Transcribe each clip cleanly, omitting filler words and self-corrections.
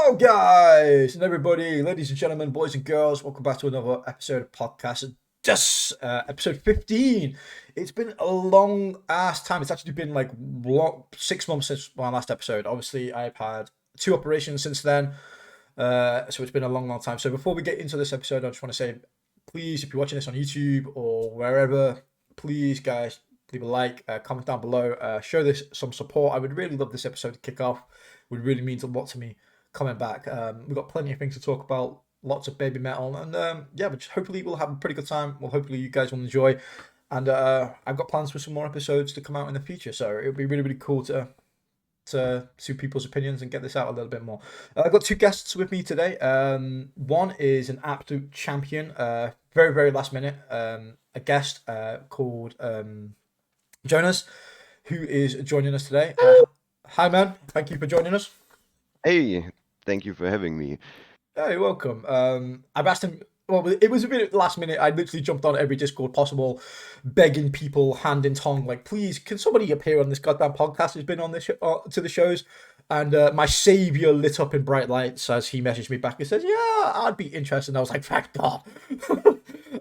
Hello, guys, and everybody, ladies and gentlemen, boys and girls. Welcome back to another episode of podcast. Just episode 15. It's been a long ass time. It's actually been like 6 months since my last episode. Obviously, I've had 2 operations since then, so it's been a long time. So before we get into this episode, I just want to say, please, if you're watching this on YouTube or wherever, please, guys, leave a like, comment down below, show this some support. I would really love this episode to kick off. Would really mean a lot to me coming back. We've got plenty of things to talk about, lots of baby metal, and yeah, but hopefully we'll have a pretty good time. Well, hopefully you guys will enjoy, and I've got plans for some more episodes to come out in the future, so it'll be really cool to see people's opinions and get this out a little bit more. I've got two guests with me today. One is an absolute champion, very last minute, a guest called Jonas, who is joining us today. Hi, man. Thank you for joining us. Hey, thank you for having me. Yeah, you're welcome. I've asked him. Well, it was a bit last minute. I literally jumped on every Discord possible, begging people hand in tongue, like, please, can somebody appear on this goddamn podcast? Has been on this to the shows, and my savior lit up in bright lights as he messaged me back and says, "Yeah, I'd be interested." And I was like, "Thank God."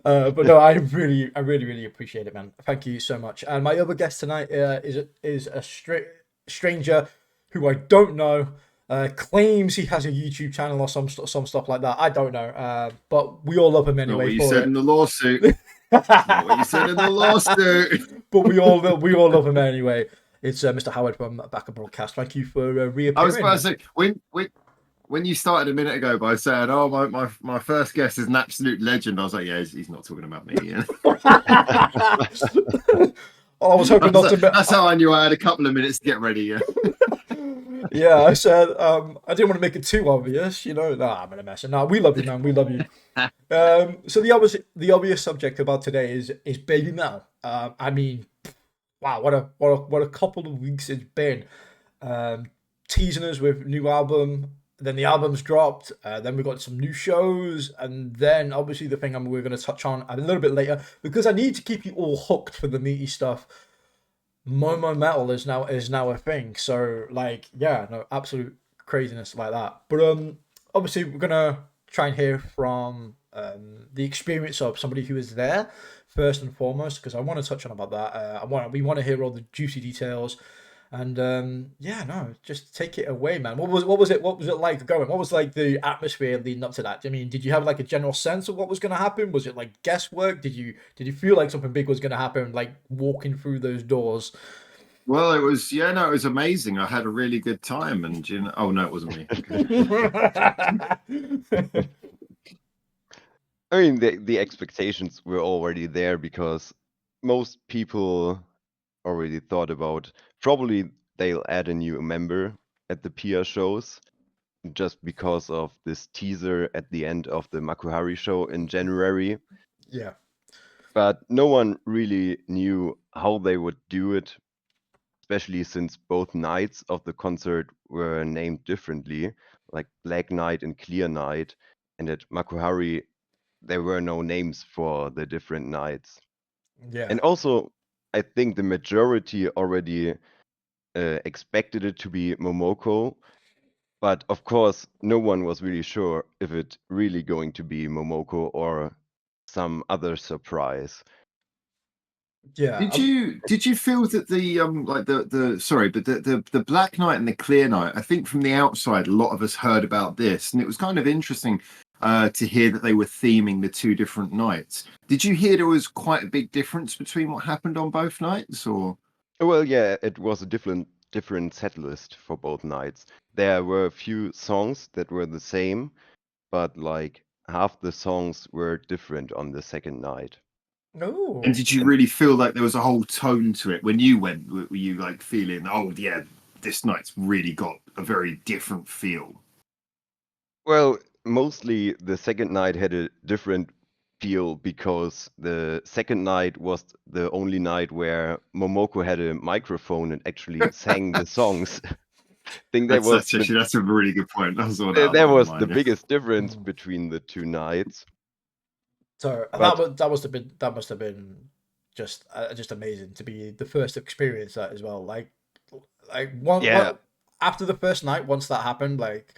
But no, I really appreciate it, man. Thank you so much. And my other guest tonight is a stranger who I don't know. Claims he has a YouTube channel or some stuff like that. I don't know, but we all love him anyway. Not what you said in the lawsuit. Not what you said in the lawsuit. But we all love him anyway. It's Mr. Howard from Backup Broadcast. Thank you for reappearing. I was about to say when you started a minute ago by saying, "Oh, my first guest is an absolute legend," I was like, "Yeah, he's not talking about me." Yeah. Oh, I was hoping not to. That's how I knew I had a couple of minutes to get ready. Yeah. Yeah, I said I didn't want to make it too obvious, you know. Nah, I'm gonna mess it. Nah, we love you, man. We love you. So the obvious subject about today is baby metal. I mean, wow, what a couple of weeks it's been. Teasing us with new album, then the album's dropped, then we got some new shows, and then obviously the thing we're going to touch on a little bit later because I need to keep you all hooked for the meaty stuff. MOMOMETAL is now a thing, so like, yeah, no, absolute craziness like that. But obviously we're gonna try and hear from the experience of somebody who was there first and foremost, because I want to touch on about that. We want to hear all the juicy details, and yeah, no, just take it away, man. What was it like going? What was like the atmosphere leading up to that? I mean, did you have like a general sense of what was going to happen? Was it like guesswork? Did you feel like something big was going to happen, like walking through those doors? Well, it was amazing. I had a really good time, and oh no, it wasn't me. Okay. I mean, the expectations were already there because most people already thought about probably they'll add a new member at the PR shows just because of this teaser at the end of the Makuhari show in January. Yeah. But no one really knew how they would do it, especially since both nights of the concert were named differently, like Black Night and Clear Night, and at Makuhari there were no names for the different nights. Yeah. And also, I think the majority already expected it to be Momoko, but of course, no one was really sure if it really going to be Momoko or some other surprise. Yeah. Did you feel that the like the Black Night and the Clear Night? I think from the outside, a lot of us heard about this, and it was kind of interesting to hear that they were theming the two different nights. Did you hear there was quite a big difference between what happened on both nights, or? Well, yeah, it was a different set list for both nights. There were a few songs that were the same, but like half the songs were different on the second night. No. And did you really feel like there was a whole tone to it when you went? Were you like feeling, oh yeah, this night's really got a very different feel? Well, mostly the second night had a different feel because the second night was the only night where Momoko had a microphone and actually sang the songs. I think that's a really good point. That was the biggest difference between the two nights. So that must have been just amazing to be the first experience that as well. Like after the first night, once that happened, like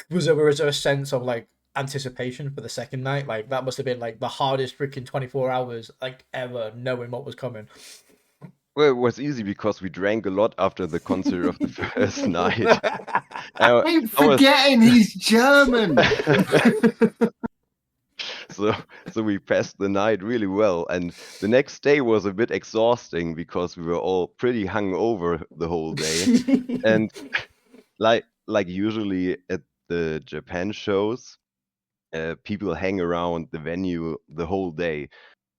was there a sense of like anticipation for the second night? Like that must have been like the hardest freaking 24 hours like ever, knowing what was coming. Well, it was easy because we drank a lot after the concert of the first night. I, I'm I was forgetting he's German. so we passed the night really well, and the next day was a bit exhausting because we were all pretty hungover the whole day. And like usually at the Japan shows, people hang around the venue the whole day.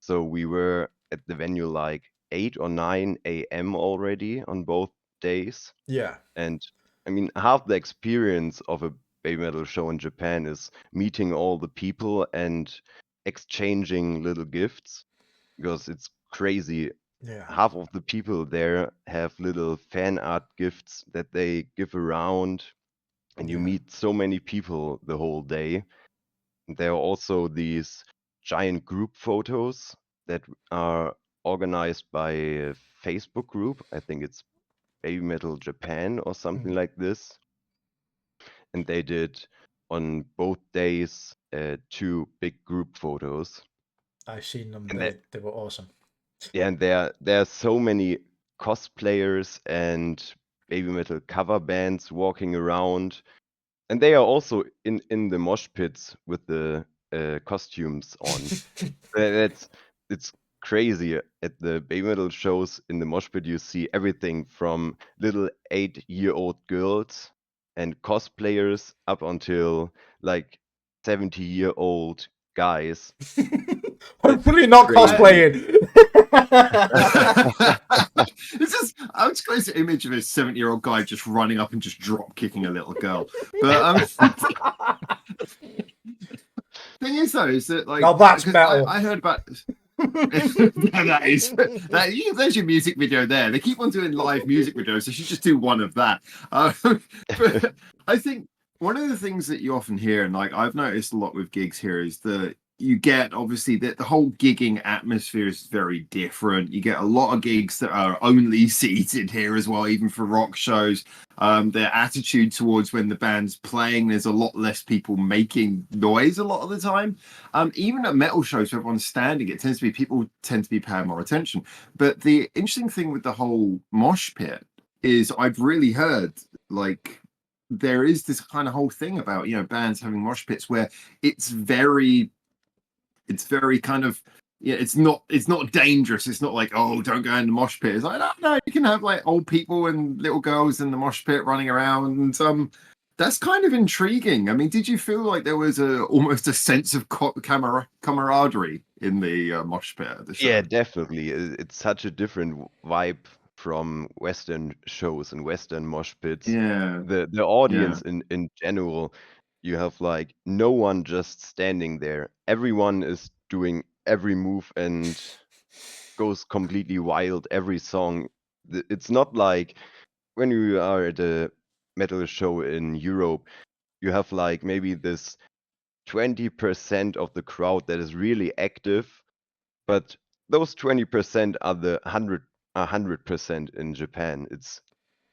So we were at the venue like 8 or 9 a.m. already on both days. Yeah. And I mean, half the experience of a baby metal show in Japan is meeting all the people and exchanging little gifts, because it's crazy. Yeah. Half of the people there have little fan art gifts that they give around, and you Yeah. meet so many people the whole day. There are also these giant group photos that are organized by a Facebook group. I think it's Baby Metal Japan or something like this. And they did on both days 2 big group photos. I've seen them. And They were awesome. yeah, and there are so many cosplayers and baby metal cover bands walking around, and they are also in the mosh pits with the costumes on. That's it's crazy. At the baby metal shows in the mosh pit, you see everything from little 8-year-old girls and cosplayers up until like 70-year-old guys. Hopefully not crazy. cosplaying. This is I was close to image of a 70-year-old guy just running up and just drop kicking a little girl. But thing is though, is that like Now that's 'cause metal. I heard about that is there's your music video there. They keep on doing live music videos, so you should just do one of that. But I think one of the things that you often hear, and like I've noticed a lot with gigs here, is that you get obviously that the whole gigging atmosphere is very different. You get a lot of gigs that are only seated here as well, even for rock shows. Their attitude towards when the band's playing, there's a lot less people making noise a lot of the time. Even at metal shows where everyone's standing, it tends to be people tend to be paying more attention. But the interesting thing with the whole mosh pit is I've really heard like there is this kind of whole thing about bands having mosh pits where it's very kind of it's not dangerous. It's not like, oh, don't go in the mosh pit. It's like, no, you can have like old people and little girls in the mosh pit running around. And that's kind of intriguing. I mean, did you feel like there was almost a sense of camaraderie in the mosh pit at the show? Yeah, definitely. It's such a different vibe from Western shows and Western mosh pits. Yeah. The audience in general, you have like no one just standing there. Everyone is doing every move and goes completely wild every song. It's not like when you are at a metal show in Europe, you have like maybe this 20% of the crowd that is really active, but those 20% are the 100% in Japan. It's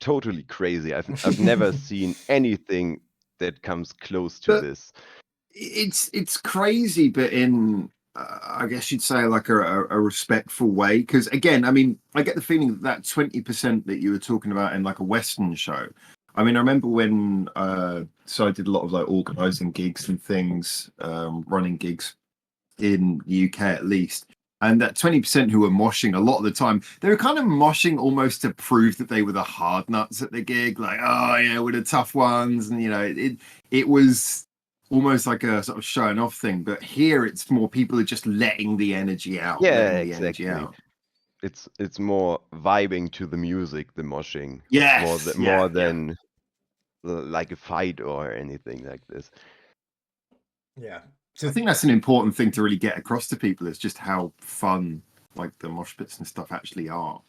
totally crazy. I've never seen anything that comes close to But this. it's crazy, but in I guess you'd say like a respectful way. Because again, I mean, I get the feeling that 20% that you were talking about in like a Western show. I mean, I remember when so I did a lot of like organizing gigs and things, running gigs in the UK at least. And that 20% who were moshing a lot of the time, they were kind of moshing almost to prove that they were the hard nuts at the gig, like, oh yeah, we're the tough ones. And it was almost like a sort of showing off thing. But here it's more people are just letting the energy out, Yeah, letting the exactly. energy out. It's more vibing to the music, the moshing. Yes. More than like a fight or anything like this. Yeah. I think that's an important thing to really get across to people is just how fun like the mosh pits and stuff actually are.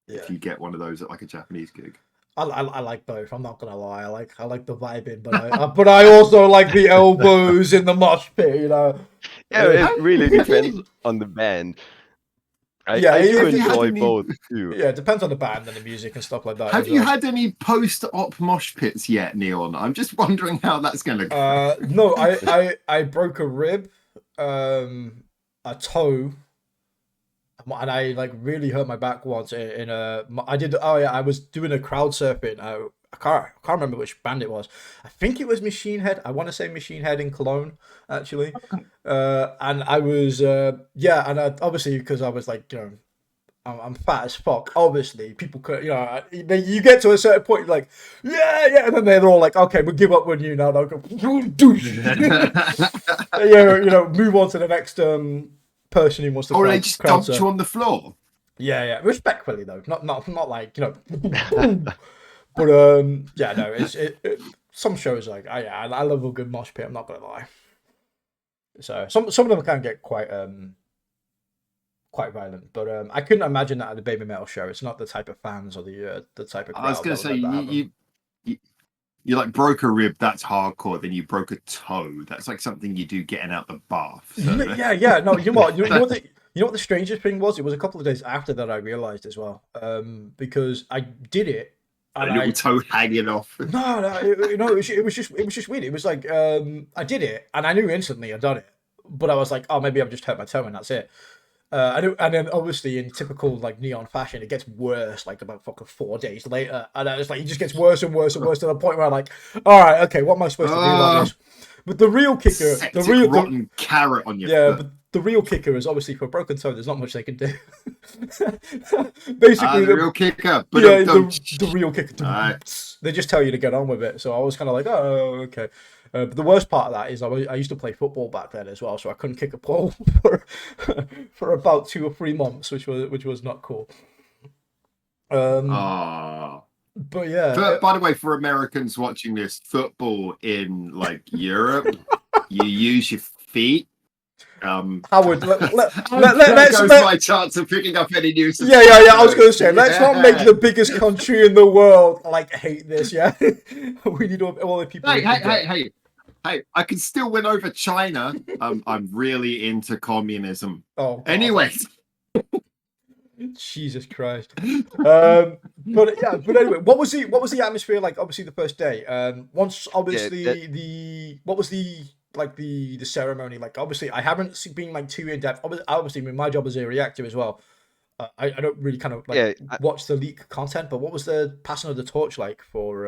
Yeah. If you get one of those at like a Japanese gig. I like both. I'm not gonna lie. I like the vibing, but I also like the elbows in the mosh pit. Yeah, it really depends on the band. I Yeah, do have you had enjoy any- both too. Yeah, it depends on the band and the music and stuff like that. Have as you well. had any post-op mosh pits yet, Neon? I'm just wondering how that's going to go. No, I broke a rib, a toe, and I like really hurt my back once in a. I did. Oh yeah, I was doing a crowd surfing. I can't remember which band it was. I think it was Machine Head. I want to say Machine Head in Cologne, actually. And I was yeah, and obviously because I was like I'm fat as fuck. Obviously, people could, you get to a certain point, you're like, yeah, and then they're all like, okay, we'll give up on you now. They'll go, douche. Move on to the next person who wants to. Or they just crowd dumped you on the floor. Yeah, respectfully though, not like but yeah, no, some shows like I love a good mosh pit. I'm not gonna lie. So some of them can get quite violent, but I couldn't imagine that at a baby metal show. It's not the type of fans or the type of crowd. I was going to say, that you like broke a rib, that's hardcore. Then you broke a toe. That's like something you do getting out the bath. So. Yeah. No, you know what? You know what the strangest thing was? It was a couple of days after that I realized as well, because I did it. A little toe hanging off. No, it was just weird. It was like I did it, and I knew instantly I'd done it, but I was like, oh, maybe I've just hurt my toe, and that's it. And then obviously in typical like Neon fashion, it gets worse like about fucking 4 days later, and it's like it just gets worse and worse and worse to the point where I'm like, all right, okay, what am I supposed to do about this? But the real kicker, rotten carrot on your foot. But the real kicker is obviously for a broken toe, there's not much they can do. Basically, the real kicker. But yeah, the real kicker. Right. They just tell you to get on with it. So I was kind of like, oh, okay. But the worst part of that is I used to play football back then as well, so I couldn't kick a ball for about 2 or 3 months, which was not cool. But yeah. By the way, for Americans watching this, football in like Europe, you use your feet. Howard, let's my chance of picking up any news. Yeah. I was going to say, let's not make the biggest country in the world like hate this. Yeah, we need all the people. Hey! I can still win over China. I'm really into communism. Oh, God. Anyway. Jesus Christ. But anyway, what was the atmosphere like? Obviously, the first day. Once obviously what was the ceremony like? Obviously, I haven't been like too in depth. Obviously, my job as a reactor as well. I don't really kind of watch the leak content, but what was the passing of the torch like for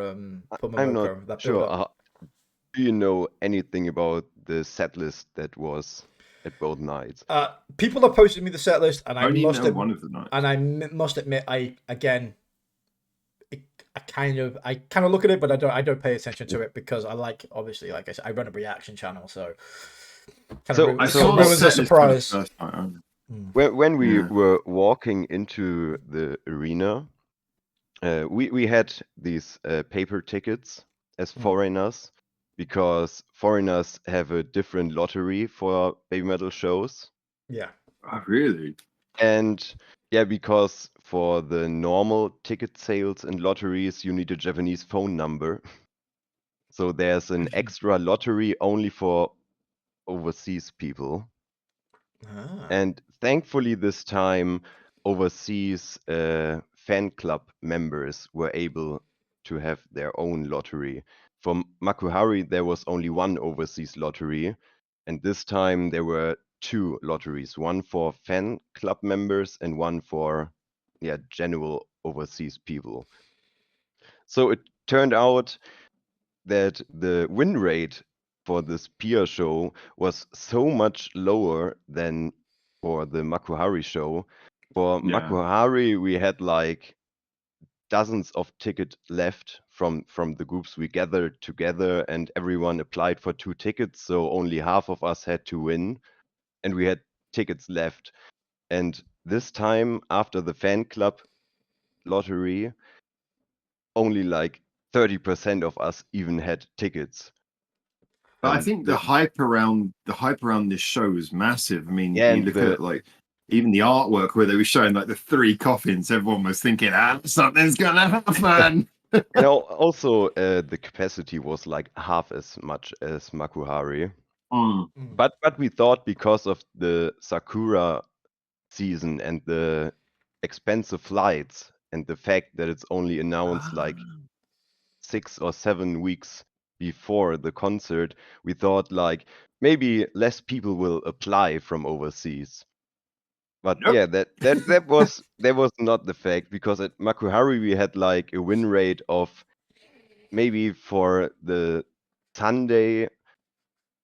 Momoko? I'm not sure. Do you know anything about the set list that was at both nights? People have posted me the set list, and I one of the nights. And I must admit, I kind of look at it, but I don't pay attention to it because I like, obviously, like I said, I run a reaction channel, so ruins the surprise. When we were walking into the arena, we had these paper tickets as foreigners, because foreigners have a different lottery for baby metal shows. Yeah. Oh, really? And yeah, because for the normal ticket sales and lotteries, you need a Japanese phone number. So there's an extra lottery only for overseas people. And thankfully this time, overseas fan club members were able to have their own lottery. For Makuhari, there was only one overseas lottery, and this time there were 2 lotteries, one for fan club members and one for general overseas people. So it turned out that the win rate for this peer show was so much lower than for the Makuhari show. For Makuhari, we had like dozens of tickets left from the groups we gathered together, and everyone applied for 2 tickets, so only half of us had to win, and we had tickets left. And this time, after the fan club lottery, only like 30% of us even had tickets. But I think the hype around this show is massive. I mean, you look at like even the artwork where they were showing like the 3 coffins, everyone was thinking, something's gonna happen. And also the capacity was like half as much as Makuhari. But we thought because of the Sakura season and the expensive flights and the fact that it's only announced like 6 or 7 weeks before the concert, we thought like maybe less people will apply from overseas. But Nope. yeah, that was not the fact, because at Makuhari we had like a win rate of maybe for the Sunday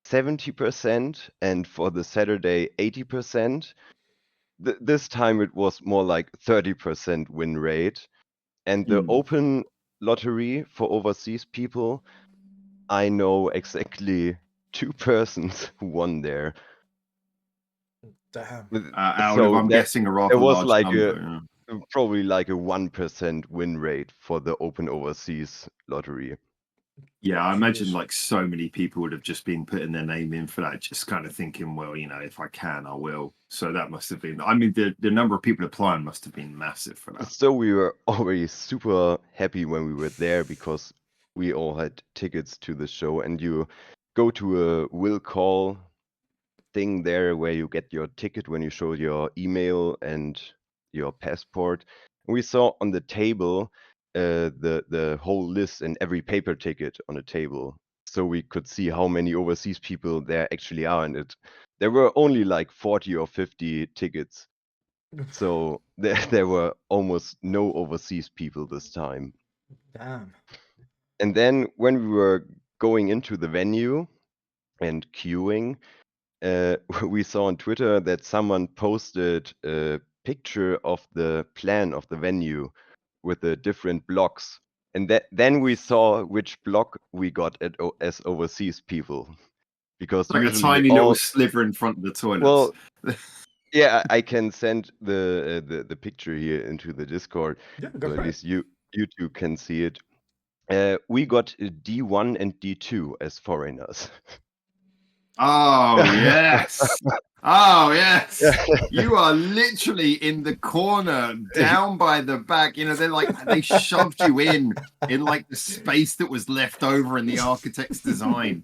70% and for the Saturday 80%. This time it was more like 30% win rate. And the open lottery for overseas people, I know exactly 2 persons who won there. Damn. Out of, So I'm guessing, a rather there was large like number. probably like a 1% win rate for the open overseas lottery. Yeah, I imagine Jeez. like so many people would have just been putting their name in for that, just kind of thinking, well, if I can, I will. So that must have been, I mean, the number of people applying must have been massive for that. So we were already super happy when we were there, because we all had tickets to the show, and you go to a will call thing there where you get your ticket when you show your email and your passport. We saw on the table the whole list and every paper ticket on the table, so we could see how many overseas people there actually are in it. There were only like 40 or 50 tickets, so there were almost no overseas people this time. Damn. And then when we were going into the venue and queuing, we saw on Twitter that someone posted a picture of the plan of the venue with the different blocks. And then we saw which block we got as overseas people. Because It's like a usually tiny little sliver in front of the toilets. Well, yeah, I can send the picture here into the Discord, Yeah, go so for at it. least you two can see it. We got D1 and D2 as foreigners. Oh yes. Oh yes. You are literally in the corner, down by the back. They're like, they shoved you in like the space that was left over in the architect's design.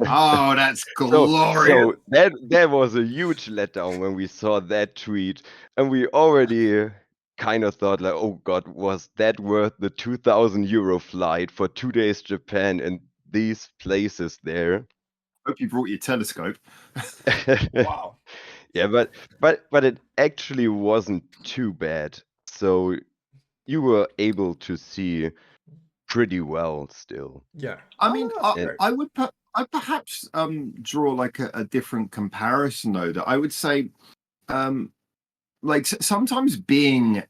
Oh, that's glorious. So that was a huge letdown when we saw that tweet, and we already kind of thought like, oh God, was that worth the 2,000 euro flight for 2 days Japan and these places there? Hope you brought your telescope. Wow. Yeah, but it actually wasn't too bad. So you were able to see pretty well still. Yeah. I mean, that's great. I would perhaps draw like a different comparison though. That I would say, like sometimes being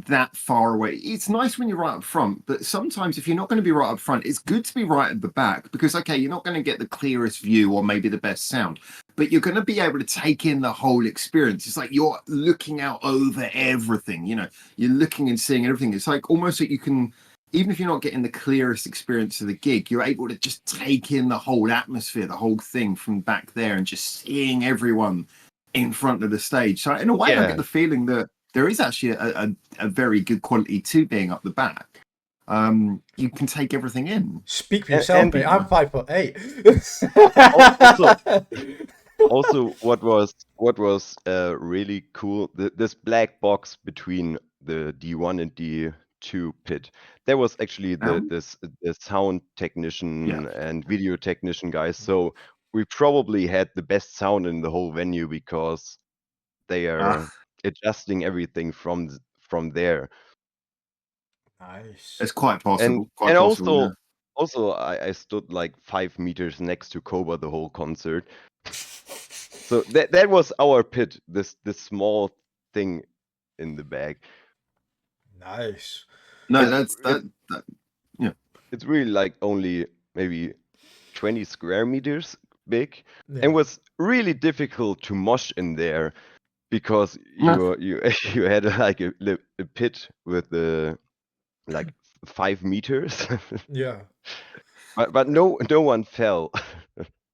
that far away, it's nice when you're right up front, but sometimes if you're not going to be right up front, it's good to be right at the back, because okay, you're not going to get the clearest view or maybe the best sound, but you're going to be able to take in the whole experience. It's like you're looking out over everything, you're looking and seeing everything. It's like almost like you can, even if you're not getting the clearest experience of the gig, you're able to just take in the whole atmosphere, the whole thing from back there, and just seeing everyone in front of the stage. So in a way, I get the feeling that there is actually a very good quality to being up the back. You can take everything in. Speak for yourself, mate. I'm 5'8". Also, what was really cool, this black box between the D1 and D2 pit, there was actually the sound technician and video technician guys. So we probably had the best sound in the whole venue, because they are adjusting everything from there. Nice. It's quite possible. Also, I stood like 5 meters next to Koba the whole concert. So that was our pit, this small thing in the back. Nice. No, yeah. It's really like only maybe 20 square meters big, and was really difficult to mosh in there, because you had like a pit with like 5 meters. Yeah. But no one fell.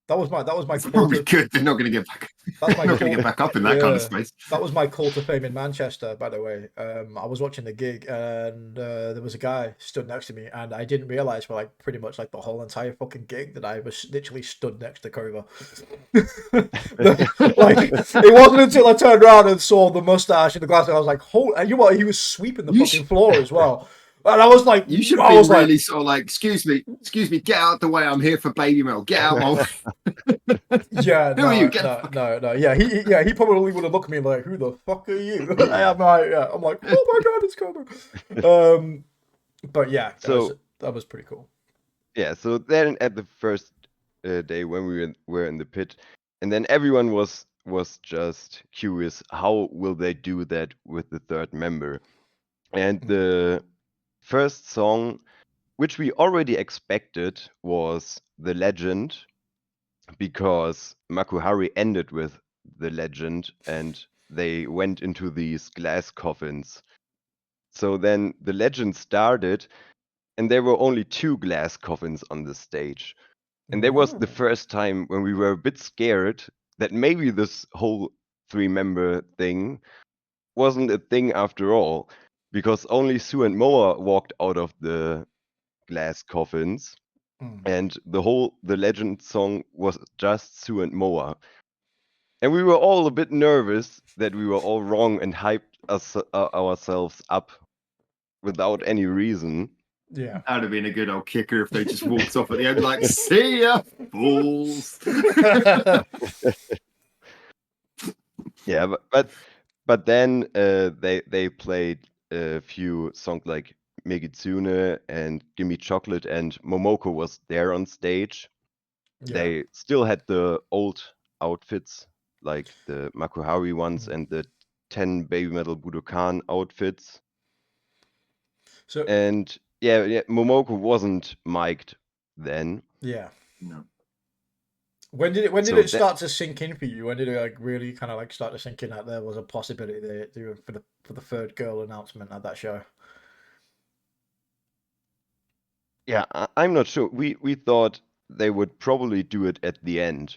That was my It's call probably to, good. They're not going to get back. that's my Not going to call. get back up in that kind of Yeah. space. That was my call to fame in Manchester, by the way. I was watching the gig and there was a guy stood next to me, and I didn't realize for like pretty much like the whole entire fucking gig that I was literally stood next to Cobra. Like it wasn't until I turned around and saw the mustache and the glasses, I was like, "Holy!" And you know what? He was sweeping the You fucking floor as well, and I was like, You should I have was been like, really sort of like, excuse me, get out the way. I'm here for baby metal. Get out my way. yeah, Who are you? no. Yeah, he probably would have looked at me like, "Who the fuck are you?" I'm like, I'm like, "Oh my god, it's Cobra." But yeah, So that was pretty cool. yeah, so then at the first day when were in the pit, and then everyone was just curious, how will they do that with the third member? And the first song, which we already expected, was The Legend, because Makuhari ended with The Legend and they went into these glass coffins. So then The Legend started, and there were only 2 glass coffins on the stage. And that was the first time when we were a bit scared that maybe this whole 3-member thing wasn't a thing after all, because only Sue and Moa walked out of the glass coffins, and the Legend song was just Sue and Moa. And we were all a bit nervous that we were all wrong and hyped ourselves up without any reason. Yeah. That would have been a good old kicker if they just walked off at the end like, see ya, fools. Yeah, but then they played a few songs like Megitsune and Gimme Chocolate, and Momoko was there on stage. Yeah. They still had the old outfits, like the Makuhari ones and the 10 Baby Metal Budokan outfits. So And yeah, Momoko wasn't mic'd then. yeah. No. When did So it start to sink in for you? When did it like really kind of like start to sink in that there was a possibility there for the third girl announcement at that show? yeah, I'm not sure. We thought they would probably do it at the end.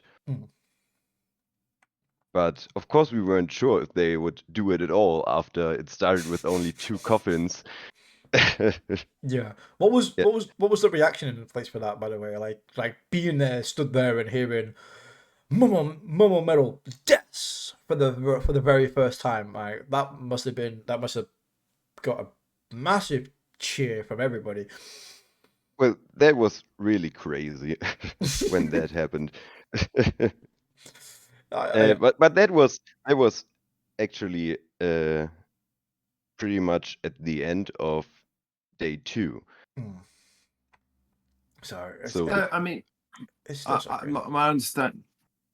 But of course, we weren't sure if they would do it at all after it started with only 2 coffins. Yeah. What was Yeah. what was the reaction in the place for that? By the way, like being there, stood there, and hearing MOMOMETAL Deaths for the very first time. Like that must have got a massive cheer from everybody. Well, that was really crazy when that happened. But that was actually pretty much at the end of day 2. So I mean, it's still so crazy.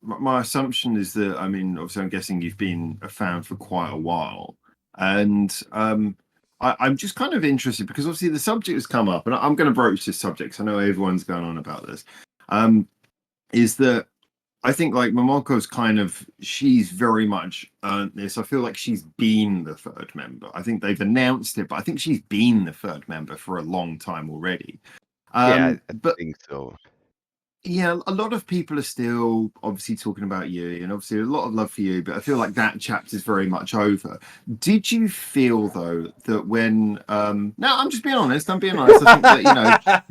my assumption is that, I mean, obviously, I'm guessing you've been a fan for quite a while, and I'm just kind of interested because obviously the subject has come up, and I'm going to broach this subject because I know everyone's going on about this. Is that I think like Momoko's she's very much earned this. I feel like she's been the third member. I think they've announced it, but I think she's been the third member for a long time already. Yeah, I But think so. yeah, a lot of people are still obviously talking about you, and obviously a lot of love for you, but I feel like that chapter is very much over. Did you feel though that when no, I'm just being honest, I think that,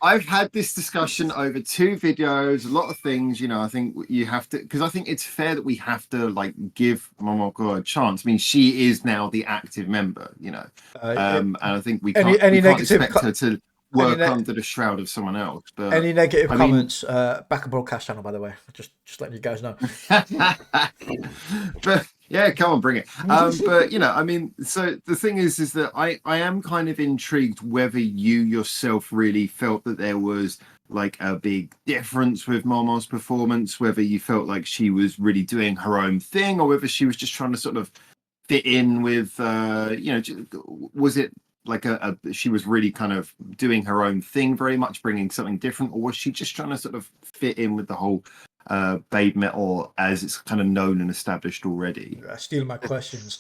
I've had this discussion over 2 videos, a lot of things, I think you have to, because I think it's fair that we have to like give Momoko a chance. I mean, she is now the active member, and I think we can't expect her to work under the shroud of someone else. But any negative comments, back a broadcast channel, by the way. Just letting you guys know. But yeah, come on, bring it. But I mean, so the thing is that I am kind of intrigued whether you yourself really felt that there was like a big difference with Momo's performance, whether you felt like she was really doing her own thing, or whether she was just trying to sort of fit in with, was it like she was really kind of doing her own thing, very much bringing something different, or was she just trying to sort of fit in with the whole babe metal as it's kind of known and established already? Stealing my questions.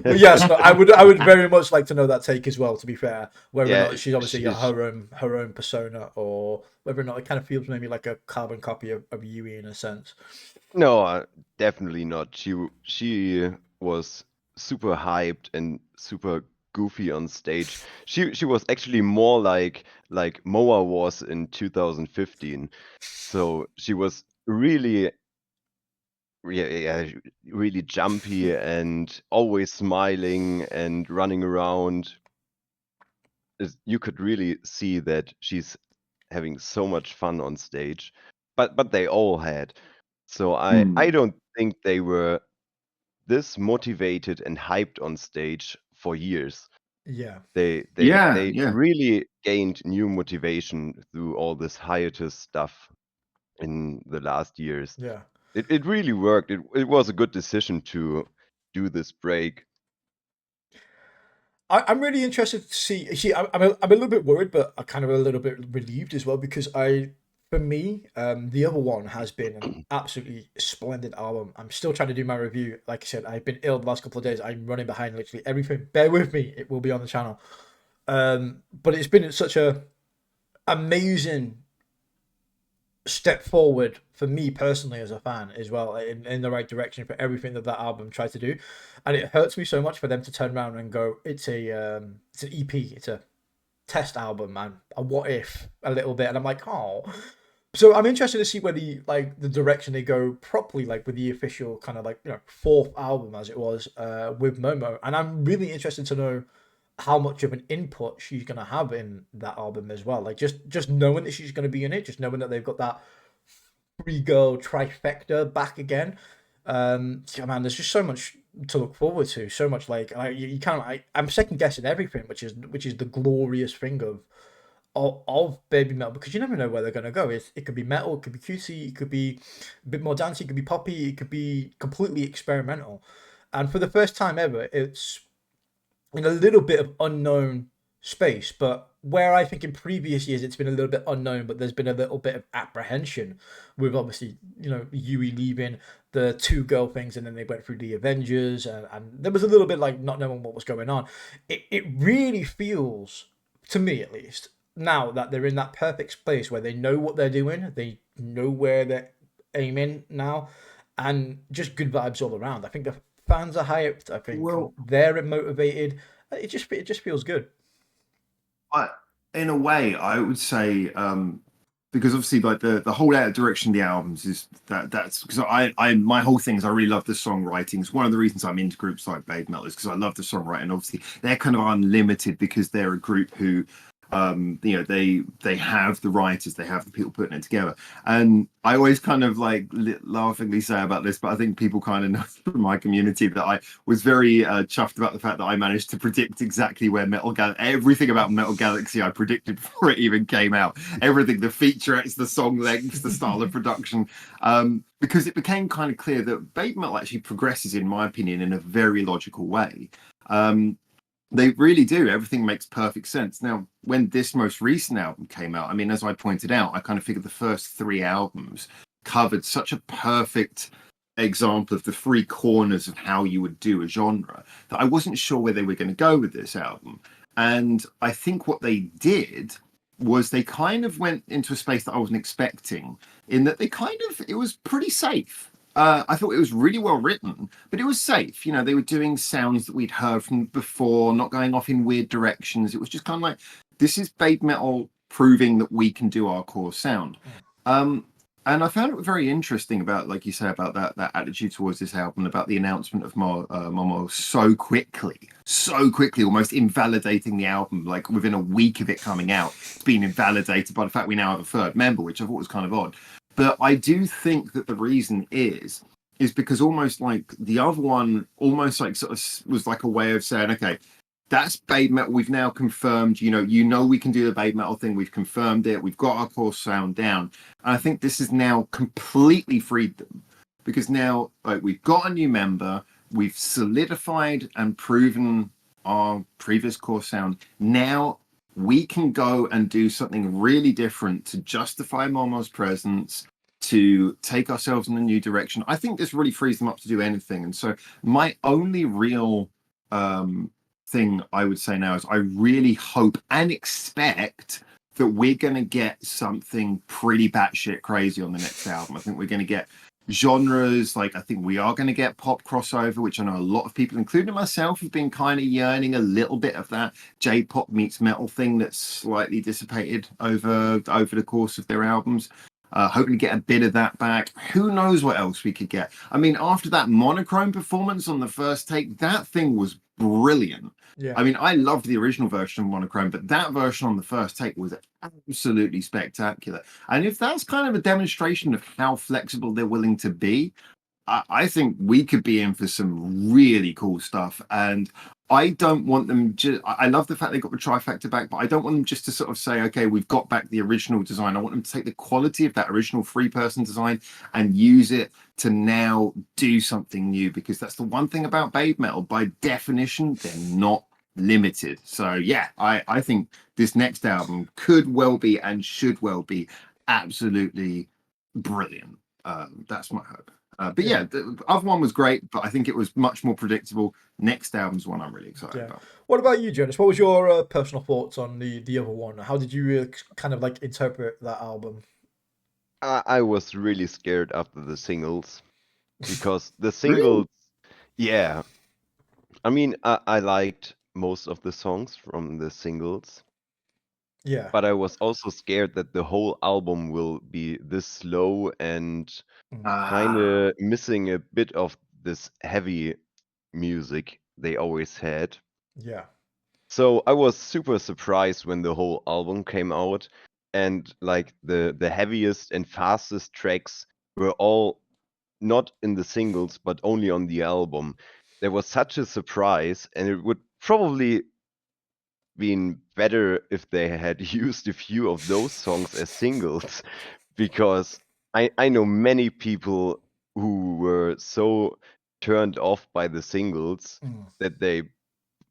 But yes, no, I would very much like to know that take as well, to be fair, whether or Yeah, not she's obviously she, her own persona, or whether or not it kind of feels maybe like a carbon copy of Yui in a sense. no, definitely not. She was super hyped and super goofy on stage. She was actually more like Moa was in 2015. So she was really really jumpy and always smiling and running around. You could really see that she's having so much fun on stage. But they all had. So I don't think they were this motivated and hyped on stage for years. Yeah, They Yeah. really gained new motivation through all this hiatus stuff in the last years. yeah. It really worked. It was a good decision to do this break. I'm really interested to see. I'm a little bit worried, but I'm kind of a little bit relieved as well, because for me, the other one has been an absolutely splendid album. I'm still trying to do my review. Like I said, I've been ill the last couple of days. I'm running behind literally everything. Bear with me; it will be on the channel. But it's been such a amazing step forward for me personally as a fan as well, in the right direction for everything that album tried to do. And it hurts me so much for them to turn around and go, it's an EP, it's a test album, and a what if a little bit. And I'm like, oh. So I'm interested to see where the direction they go properly, like with the official kind of like, fourth album as it was, with Momo. And I'm really interested to know how much of an input she's gonna have in that album as well. Like just knowing that she's gonna be in it, just knowing that they've got that three girl trifecta back again. Yeah, man, there's just so much to look forward to. So much, like you can't. I'm second guessing everything, which is the glorious thing of baby metal, because you never know where they're gonna go. It could be metal, it could be cutesy, it could be a bit more dancey, it could be poppy, it could be completely experimental. And for the first time ever, it's in a little bit of unknown space. But where I think in previous years it's been a little bit unknown, but there's been a little bit of apprehension with obviously, Yui leaving the two girl things, and then they went through the Avengers, and there was a little bit like not knowing what was going on. It really feels, to me at least, now that they're in that perfect place where they know what they're doing, they know where they're aiming now, and just good vibes all around. I think the fans are hyped. I think Well, they're motivated. It just feels good. in a way, I would say, because obviously, like the whole direction of the albums is that's because I my whole thing is I really love the songwriting. It's one of the reasons I'm into groups like Babe Metal, is because I love the songwriting. Obviously, they're kind of unlimited because they're a group who they have the writers, they have the people putting it together. And I always kind of like laughingly say about this, but I think people kind of know from my community that I was very chuffed about the fact that I managed to predict exactly where everything about Metal Galaxy I predicted before it even came out. Everything, the featurettes, the song lengths, the style of production, because it became kind of clear that Babe Metal actually progresses, in my opinion, in a very logical way. They really do. Everything makes perfect sense. Now, when this most recent album came out, I mean, as I pointed out, I kind of figured the first three albums covered such a perfect example of the three corners of how you would do a genre that I wasn't sure where they were going to go with this album. And I think what they did was they kind of went into a space that I wasn't expecting, in that it was pretty safe. I thought it was really well written, but it was safe. They were doing sounds that we'd heard from before, not going off in weird directions. It was just kind of like, this is Babe Metal proving that we can do our core sound. And I found it very interesting about, like you say, about that attitude towards this album, about the announcement of Momo so quickly, almost invalidating the album. Like within a week of it coming out, it's been invalidated by the fact we now have a third member, which I thought was kind of odd. But I do think that the reason is because almost like the other one, almost like sort of was like a way of saying, okay, that's Babe Metal. We've now confirmed, we can do the Babe Metal thing. We've confirmed it. We've got our core sound down. And I think this has now completely freed them, because now, like, we've got a new member. We've solidified and proven our previous core sound. Now we can go and do something really different to justify Momo's presence, to take ourselves in a new direction. I think this really frees them up to do anything. And so my only real thing I would say now is I really hope and expect that we're going to get something pretty batshit crazy on the next album. I think we're going to get genres, like I think we are going to get pop crossover, which I know a lot of people, including myself, have been kind of yearning a little bit of that J-pop meets metal thing that's slightly dissipated over the course of their albums. Hoping to get a bit of that back. Who knows what else we could get? I mean, after that monochrome performance on the first take, that thing was brilliant. Yeah. I mean, I loved the original version of monochrome, but that version on the first take was absolutely spectacular. And if that's kind of a demonstration of how flexible they're willing to be, I think we could be in for some really cool stuff. And I don't want them I love the fact they got the trifecta back, but I don't want them just to sort of say, okay, we've got back the original design. I want them to take the quality of that original 3-person design and use it to now do something new, because that's the one thing about BABYMETAL. By definition, they're not limited. So yeah, I think this next album could well be and should well be absolutely brilliant. That's my hope. But yeah, the other one was great, but I think it was much more predictable. Next album's one I'm really excited about. What about you, Jonas? What was your personal thoughts on the other one? How did you kind of like interpret that album? I was really scared after the singles because the Really? singles, yeah. I mean, I liked most of the songs from the singles, Yeah. but I was also scared that the whole album will be this slow and kind of missing a bit of this heavy music they always had. Yeah. So I was super surprised when the whole album came out, and like the heaviest and fastest tracks were all not in the singles but only on the album. There was such a surprise, and it would probably been better if they had used a few of those songs as singles, because I know many people who were so turned off by the singles that they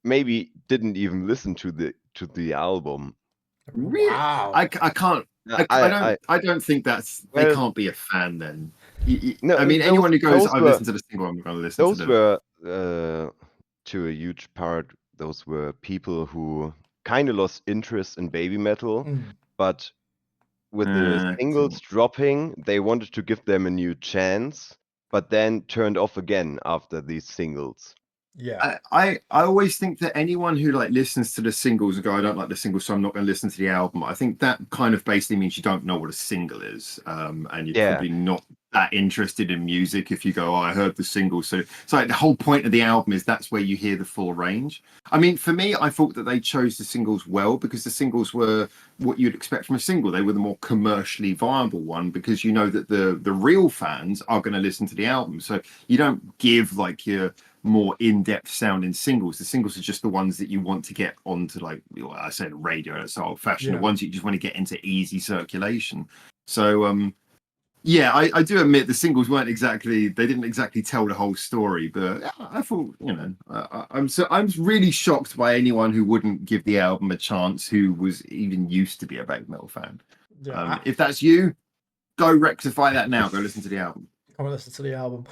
maybe didn't even listen to the album. Really? Wow. I can't. I don't think that's they well, can't be a fan then. no, I mean, anyone who goes, I've were listened to the single, I'm going to listen to those the. were to a huge part those were people who kind of lost interest in baby metal, but with the singles dropping, they wanted to give them a new chance, but then turned off again after these singles. Yeah. I always think that anyone who like listens to the singles and go, I don't like the singles, so I'm not going to listen to the album. I think that kind of basically means you don't know what a single is, and you're probably not that interested in music if you go, oh, I heard the single. So it's like the whole point of the album is that's where you hear the full range. I mean, for me, I thought that they chose the singles well, because the singles were what you'd expect from a single. They were the more commercially viable one, because you know that the real fans are going to listen to the album. So you don't give like your more in-depth sounding singles. The singles are just the ones that you want to get onto, like, well, I said radio, that's old fashioned. The ones you just want to get into easy circulation. So yeah, I do admit the singles weren't exactly, they didn't exactly tell the whole story, but I thought, you know, I'm really shocked by anyone who wouldn't give the album a chance, who was even used to be a BABYMETAL fan. If that's you, go rectify that now. Go listen to the album. Come and listen to the album.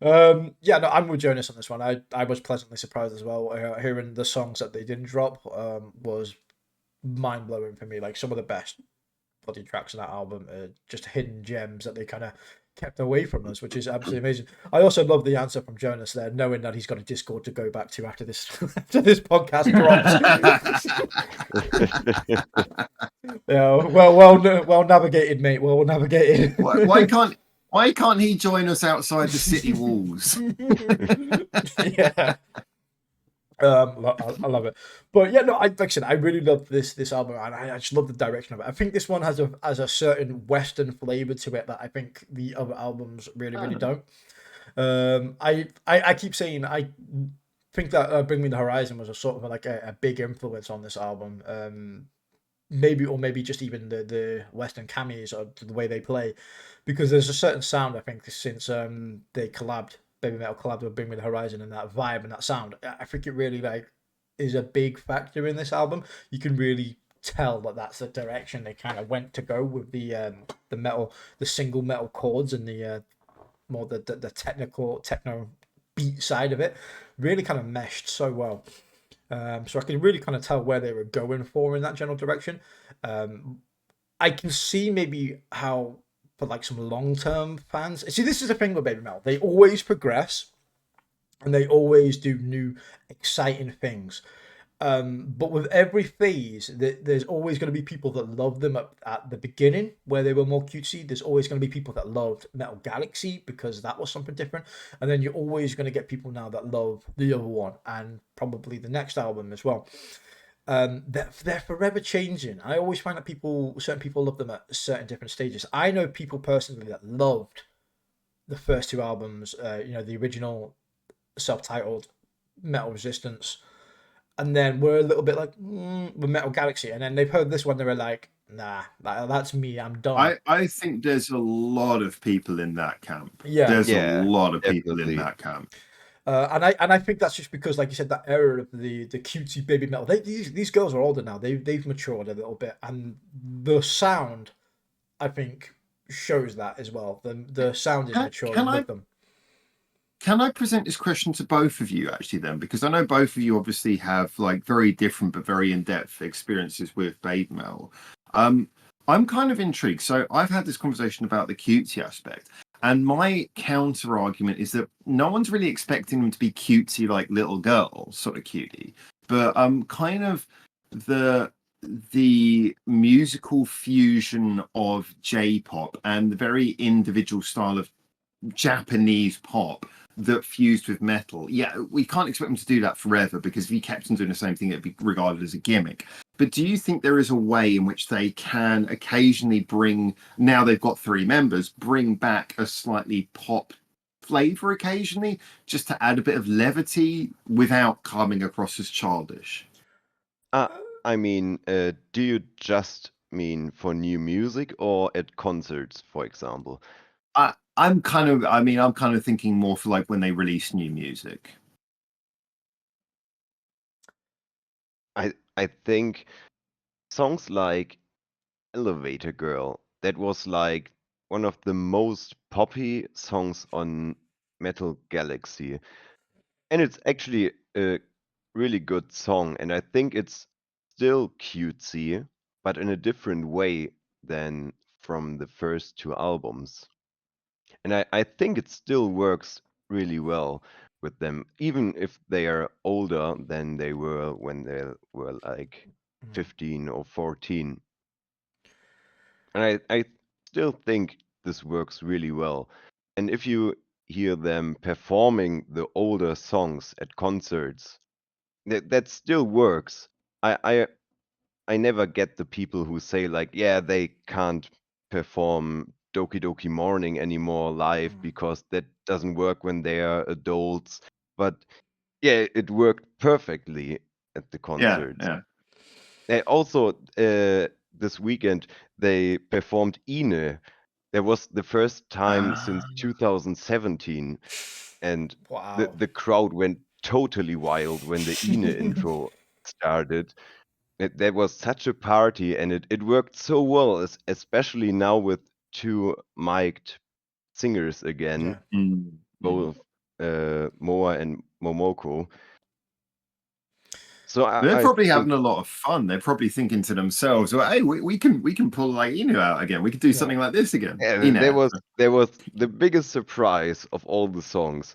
Yeah, no, I'm with Jonas on this one. I was pleasantly surprised as well. Hearing the songs that they didn't drop was mind blowing for me. Like, some of the best bloody tracks on that album are just hidden gems that they kind of kept away from us, which is absolutely amazing. I also love the answer from Jonas there, knowing that he's got a Discord to go back to after this podcast drops. Yeah, well navigated, mate. Well navigated. Why can't he join us outside the city walls? Yeah. I love it, but yeah, no, like I said, I really love this album, and I just love the direction of it. I think this one has a certain Western flavor to it that I think the other albums really don't. I keep saying I think that Bring Me the Horizon was a sort of like a big influence on this album. Maybe just even the Western cameos or the way they play, because there's a certain sound I think since they collabed. BABYMETAL collabed with Bring Me the Horizon, and that vibe and that sound, I think it really like is a big factor in this album. You can really tell that that's the direction they kind of went to go with the single metal chords and the more the techno beat side of it. Really kind of meshed so well. So I can really kind of tell where they were going for in that general direction. I can see maybe how for like some long-term fans. See, this is the thing with Baby Metal. They always progress and they always do new exciting things. But with every phase, there's always going to be people that love them at the beginning where they were more cutesy. There's always going to be people that loved Metal Galaxy because that was something different. And then you're always going to get people now that love the other one and probably the next album as well. They're forever changing. I always find that certain people love them at certain different stages. I know people personally that loved the first two albums, the original self-titled Metal Resistance, and then we're a little bit like with Metal Galaxy, and then they've heard this one, they were like, nah, that's me, I'm done. I think there's a lot of people in that camp. Yeah. There's Yeah, a lot of people definitely. in that camp. And I think that's just because, like you said, that era of the cutesy Baby Metal. These girls are older now. They've matured a little bit, and the sound, I think, shows that as well. The sound is maturing with them. Can I present this question to both of you actually then? Because I know both of you obviously have like very different but very in-depth experiences with Baby Metal. I'm kind of intrigued. So I've had this conversation about the cutesy aspect. And my counter argument is that no one's really expecting them to be cutesy like little girls, sort of cutie. But kind of the musical fusion of J-pop and the very individual style of Japanese pop that fused with metal. Yeah, we can't expect them to do that forever because if you kept on doing the same thing, it'd be regarded as a gimmick. But do you think there is a way in which they can occasionally bring, now they've got three members, bring back a slightly pop flavor occasionally, just to add a bit of levity without coming across as childish? I mean, do you just mean for new music or at concerts, for example? I'm kind of thinking more for like when they release new music. I think songs like Elevator Girl, that was like one of the most poppy songs on Metal Galaxy. And it's actually a really good song, and I think it's still cutesy, but in a different way than from the first two albums. And I think it still works really well with them, even if they are older than they were when they were like 15 or 14. And I still think this works really well. And if you hear them performing the older songs at concerts, that still works. I never get the people who say like, yeah, they can't perform Doki Doki Morning anymore live because that doesn't work when they are adults. But yeah, it worked perfectly at the concerts. Also, this weekend they performed Ine. That was the first time since 2017, and Wow. the crowd went totally wild when the Ine intro started. That was such a party, and it worked so well, especially now with two mic'd singers again, both Moa and Momoko. So They're I probably think, having a lot of fun. They're probably thinking to themselves, "Well, hey, we can pull like Inu out again. We could do something like this again." there was the biggest surprise of all the songs.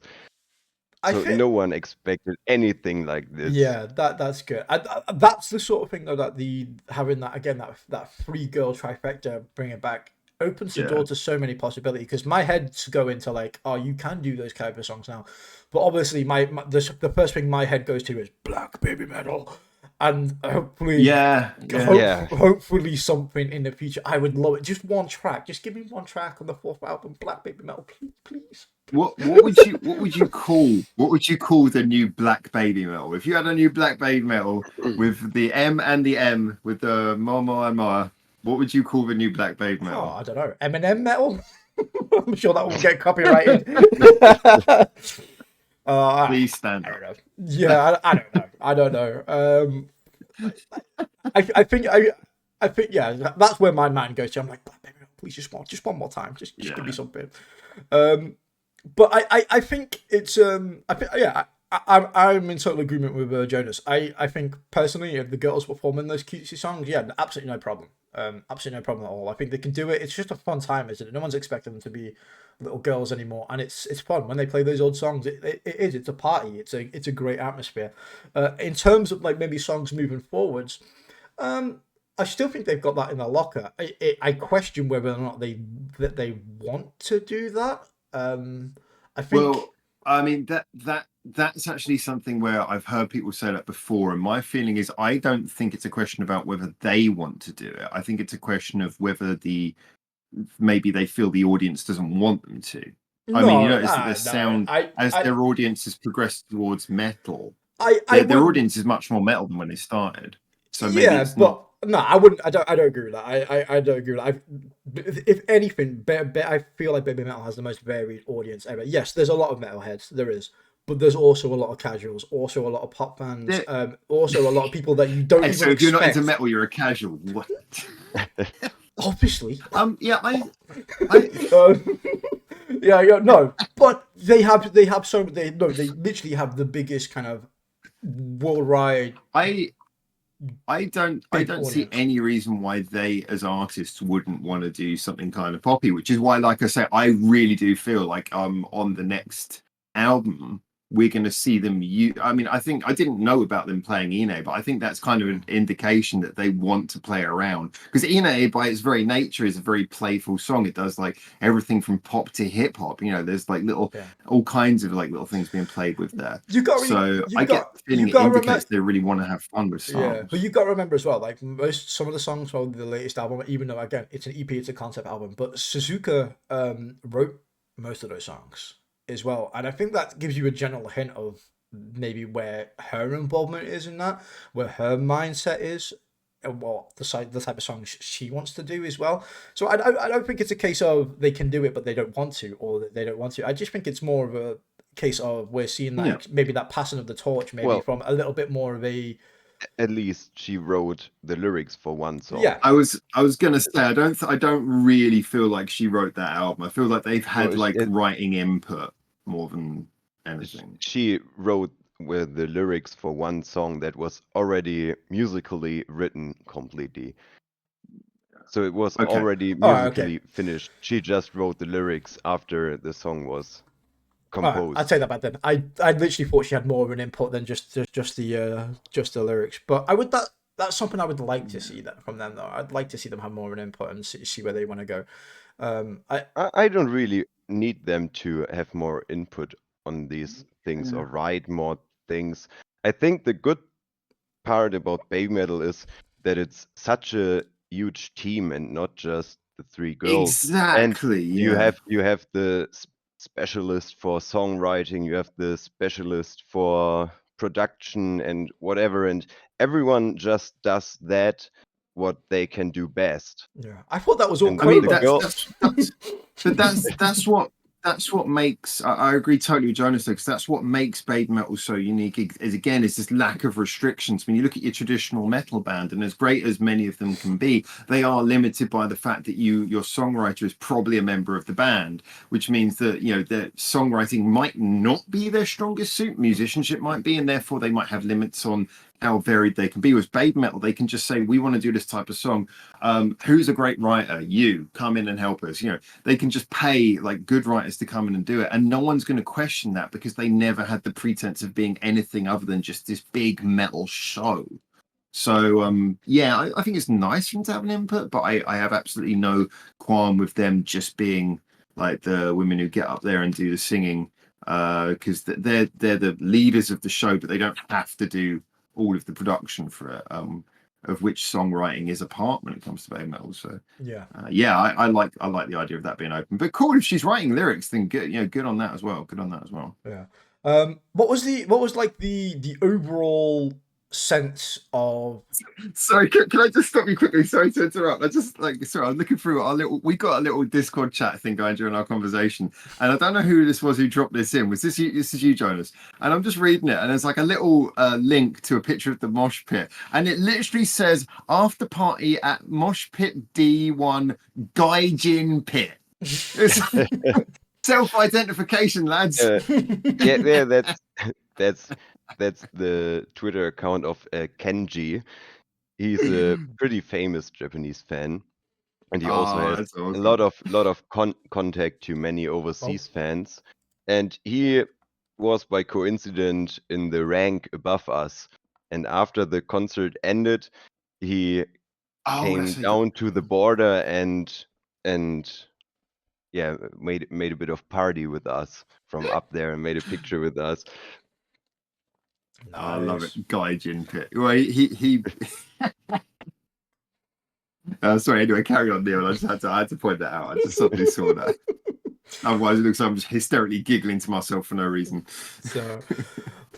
So no one expected anything like this. Yeah, that's good. That's the sort of thing though that having that again that three girl trifecta bring it back opens the door to so many possibilities. Because my head's going to like, oh, you can do those kind of songs now, but obviously the first thing my head goes to is black baby metal, and hopefully, hopefully something in the future. I would love it. Just one track. Just give me one track on the fourth album, black baby metal, please. What would you call the new black baby metal? If you had a new black baby metal with the M and the M with the Momo and Moa, what would you call the new black baby metal? Oh, I don't know. Eminem metal? I'm sure that will get copyrighted. Please stand I up. don't know. Yeah, I don't know. I don't know. I think yeah, that's where my mind goes to. I'm like, baby, please just one more time, just give me Yeah. something. But I think it's yeah. I'm in total agreement with Jonas. I think personally, if the girls performing those cutesy songs, yeah, absolutely no problem. Absolutely no problem at all. I think they can do it. It's just a fun time, isn't it? No one's expecting them to be little girls anymore, and it's fun when they play those old songs. It is. It's a party. It's a great atmosphere. In terms of like maybe songs moving forwards, I still think they've got that in their locker. I question whether or not they want to do that. I think. Well, I mean that's actually something where I've heard people say that before, and my feeling is I don't think it's a question about whether they want to do it. I think it's a question of whether maybe they feel the audience doesn't want them to. I mean, you No, notice that their no. sound, as their audience has progressed towards metal, I their would. audience is much more metal than when they started. So maybe Yeah, it's not. but no, I wouldn't. I don't agree with that. I don't agree with that. If anything, I feel like Baby Metal has the most varied audience ever. Yes, there's a lot of metalheads. There is. But there's also a lot of casuals, also a lot of pop fans, also a lot of people that you don't And even so if you're not expect. into metal, you're a casual. What? Obviously. Yeah, I yeah, no, but they have they literally have the biggest kind of worldwide I don't big see audience. any reason why they as artists wouldn't want to do something kind of poppy, which is why, like I say, I really do feel like on the next album we're going to see them. I mean, I think I didn't know about them playing Ine, but I think that's kind of an indication that they want to play around, because Ine, by its very nature, is a very playful song. It does like everything from pop to hip hop. You know, there's like all kinds of like little things being played with there. So I get the feeling it indicates they really want to have fun with songs. Yeah, but you got to remember as well, like some of the songs from the latest album, even though again it's an EP, it's a concept album, but Suzuka wrote most of those songs as well, and I think that gives you a general hint of maybe where her involvement is in that, where her mindset is, and what the type of songs she wants to do as well. So I don't think it's a case of they can do it but they don't want to, or that they don't want to. I just think it's more of a case of we're seeing that maybe that passing of the torch, maybe Well, from a little bit more of a. at least she wrote the lyrics for one song. Yeah, I was gonna say I don't really feel like she wrote that album. I feel like they've had like writing input more than anything. She wrote with the lyrics for one song that was already musically written completely. So it was already musically finished. She just wrote the lyrics after the song was composed. I'd say that back then. I literally thought she had more of an input than just the lyrics. But that's something I would like to see that from them though. I'd like to see them have more of an input and see where they want to go. I don't really need them to have more input on these things or write more things. I think the good part about BABYMETAL is that it's such a huge team and not just the three girls. Exactly. And you have the specialist for songwriting, you have the specialist for production and whatever, and everyone just does that what they can do best. Yeah, I thought that was all. I mean, that's what makes. I agree totally with Jonas, because that's what makes BABYMETAL so unique. Is again, is this lack of restrictions. When you look at your traditional metal band, and as great as many of them can be, they are limited by the fact that your songwriter is probably a member of the band, which means that their songwriting might not be their strongest suit. Musicianship might be, and therefore they might have limits on how varied they can be. With BABYMETAL, they can just say, we want to do this type of song. Who's a great writer? You come in and help us. They can just pay like good writers to come in and do it, and no one's going to question that, because they never had the pretense of being anything other than just this big metal show. So I think it's nice for them to have an input, but I have absolutely no qualm with them just being like the women who get up there and do the singing, because they're the leaders of the show, but they don't have to do all of the production for it, of which songwriting is a part when it comes to BABYMETAL. So I like the idea of that being open. But cool, if she's writing lyrics, then good on that as well. Good on that as well. Yeah. What was like the overall sense of Sorry, can I just stop you quickly? Sorry to interrupt. Sorry, I'm looking through we got a little Discord chat thing going during our conversation, and I don't know who this was who dropped this in. Was this you? This is you, Jonas. And I'm just reading it, and there's like a little link to a picture of the mosh pit, and it literally says after party at Mosh Pit D1 Gaijin Pit. It's self-identification, lads. Yeah, that's the Twitter account of Kenji. He's a pretty famous Japanese fan, and he also has That's awesome. a lot of contact to many overseas fans. And he was by coincidence in the rank above us. And after the concert ended, he came down to the border and yeah, made a bit of party with us from up there and made a picture with us. Nice. I love it, Gaijin Pit. Well, he sorry. Anyway, carry on, Neil. I had to point that out. I just suddenly saw that. Otherwise, it looks like I'm just hysterically giggling to myself for no reason. So,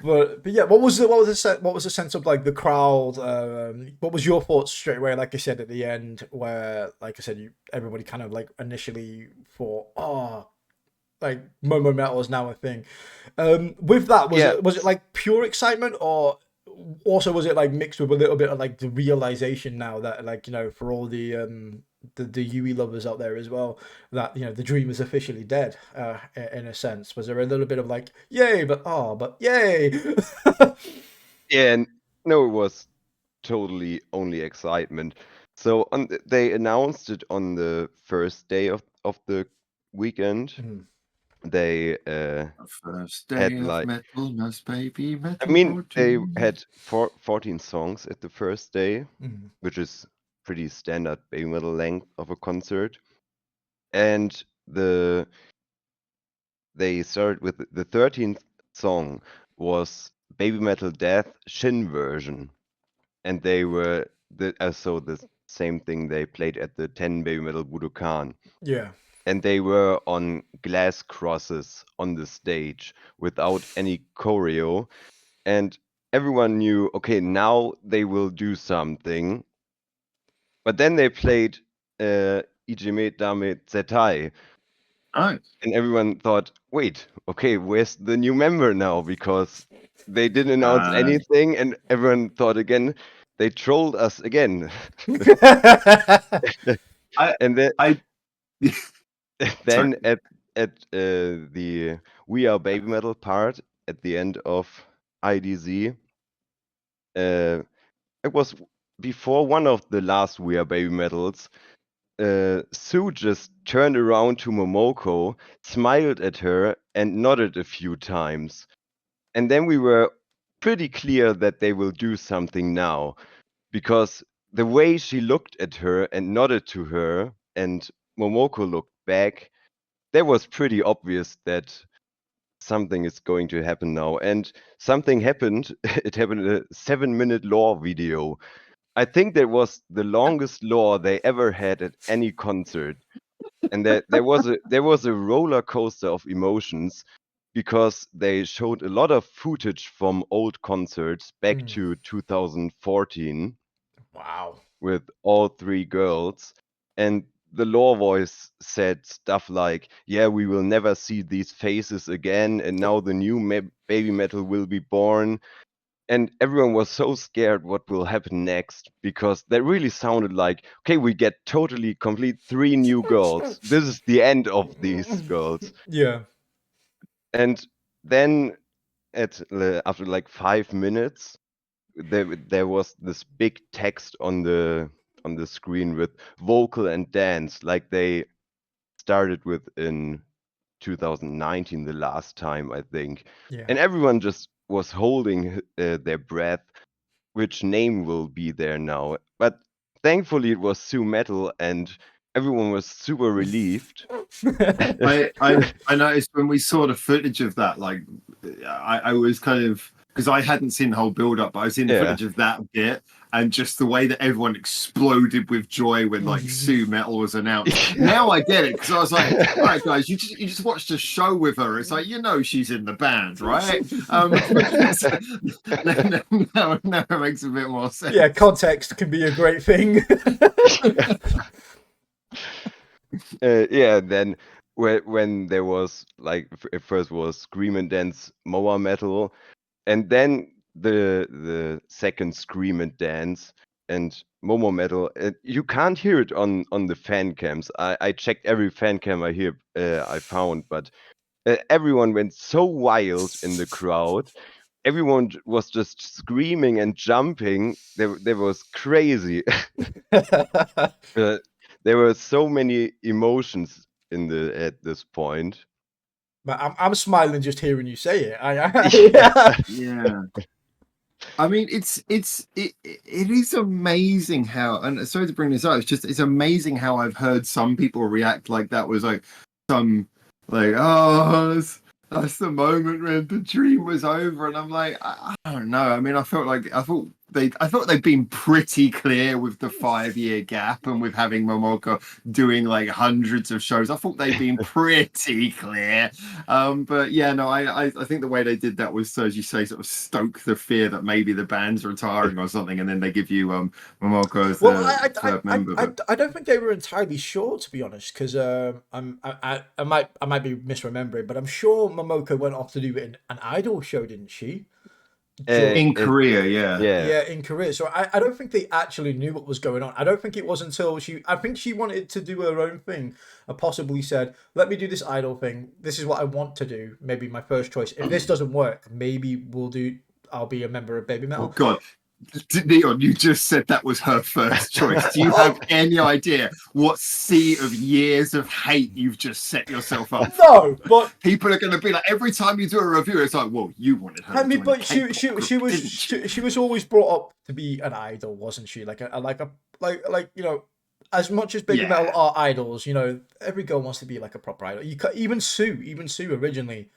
but yeah, what was the sense of like the crowd? What was your thoughts straight away? Like I said at the end, where like I said, everybody kind of like initially thought, oh, like MOMOMETAL is now a thing. With that, was it like pure excitement, or also was it like mixed with a little bit of like the realization now that, like, you know, for all the Yui lovers out there as well, that, you know, the dream is officially dead, in a sense? Was there a little bit of like, yay, but yay? Yeah, and no, it was totally only excitement. So they announced it on the first day of the weekend. Mhm. They First day had of like metal, must baby metal. I mean, they had 14 songs at the first day, Mhm. which is pretty standard baby metal length of a concert. And they started with the 13th song was Baby Metal Death Shin version. And they were the same thing they played at the 10 Baby Metal Budokan. Yeah. And they were on glass crosses on the stage without any choreo. And everyone knew, okay, now they will do something. But then they played Ijime Dame Zetai. Oh. And everyone thought, wait, okay, where's the new member now? Because they didn't announce anything, and everyone thought again, they trolled us again. And then at the We Are Baby Metal part at the end of IDZ, it was before one of the last We Are Baby Metals. Sue just turned around to Momoko, smiled at her, and nodded a few times. And then we were pretty clear that they will do something now, because the way she looked at her and nodded to her, and Momoko looked back, that was pretty obvious that something is going to happen now. And something happened. It happened in a 7-minute lore video. I think that was the longest lore they ever had at any concert. And there was a roller coaster of emotions, because they showed a lot of footage from old concerts back to 2014. Wow. With all 3 girls. And the lore voice said stuff like, yeah, we will never see these faces again, and now the new baby metal will be born. And everyone was so scared what will happen next, because that really sounded like, okay, we get totally complete 3 new girls. This is the end of these girls. Yeah. And then after like 5 minutes, there was this big text on the screen with vocal and dance, like they started with in 2019 the last time, I think. Yeah. And everyone just was holding their breath, which name will be there now. But thankfully it was Sue Metal, and everyone was super relieved. I noticed when we saw the footage of that, like I was kind of because I hadn't seen the whole build up, but I was seeing the Yeah. footage of that bit, and just the way that everyone exploded with joy when like Sue Metal was announced. Now I get it, because I was like, all right, guys, you just watched a show with her. It's like, you know, she's in the band, right? Now it makes a bit more sense. Yeah, context can be a great thing. Yeah, then when there was like at first was Scream and Dance MOMOMETAL, and then the second Scream and Dance and MOMOMETAL. You can't hear it on the fan cams. I checked every fan cam I found, but everyone went so wild in the crowd. Everyone was just screaming and jumping. There was crazy. There were so many emotions at this point. But I'm smiling just hearing you say it. Yeah. I mean, it is amazing how, and sorry to bring this up, it's amazing how I've heard some people react like that was like some like, oh, that's the moment when the dream was over, and I'm like, I don't know. I mean, I thought they'd been pretty clear with the 5-year gap and with having Momoko doing like hundreds of shows. I thought they'd been pretty clear. But yeah, no, I think the way they did that was, as you say, sort of stoke the fear that maybe the band's retiring or something, and then they give you Momoko as the third member. I don't think they were entirely sure, to be honest, because I might be misremembering, but I'm sure Momoko went off to do an idol show, didn't she? In Korea, yeah, in Korea. So I don't think they actually knew what was going on. I don't think it was until I think she wanted to do her own thing and possibly said, let me do this idol thing. This is what I want to do. Maybe my first choice. If this doesn't work, maybe I'll be a member of BABYMETAL. Oh God. Neon, you just said that was her first choice. Do you have any idea what sea of years of hate you've just set yourself up? No, but people are going to be like, every time you do a review, it's like, well, you wanted her. I mean, but she was always brought up to be an idol, wasn't she? Like you know, as much as BABYMETAL are idols, you know, every girl wants to be like a proper idol. Even Sue originally,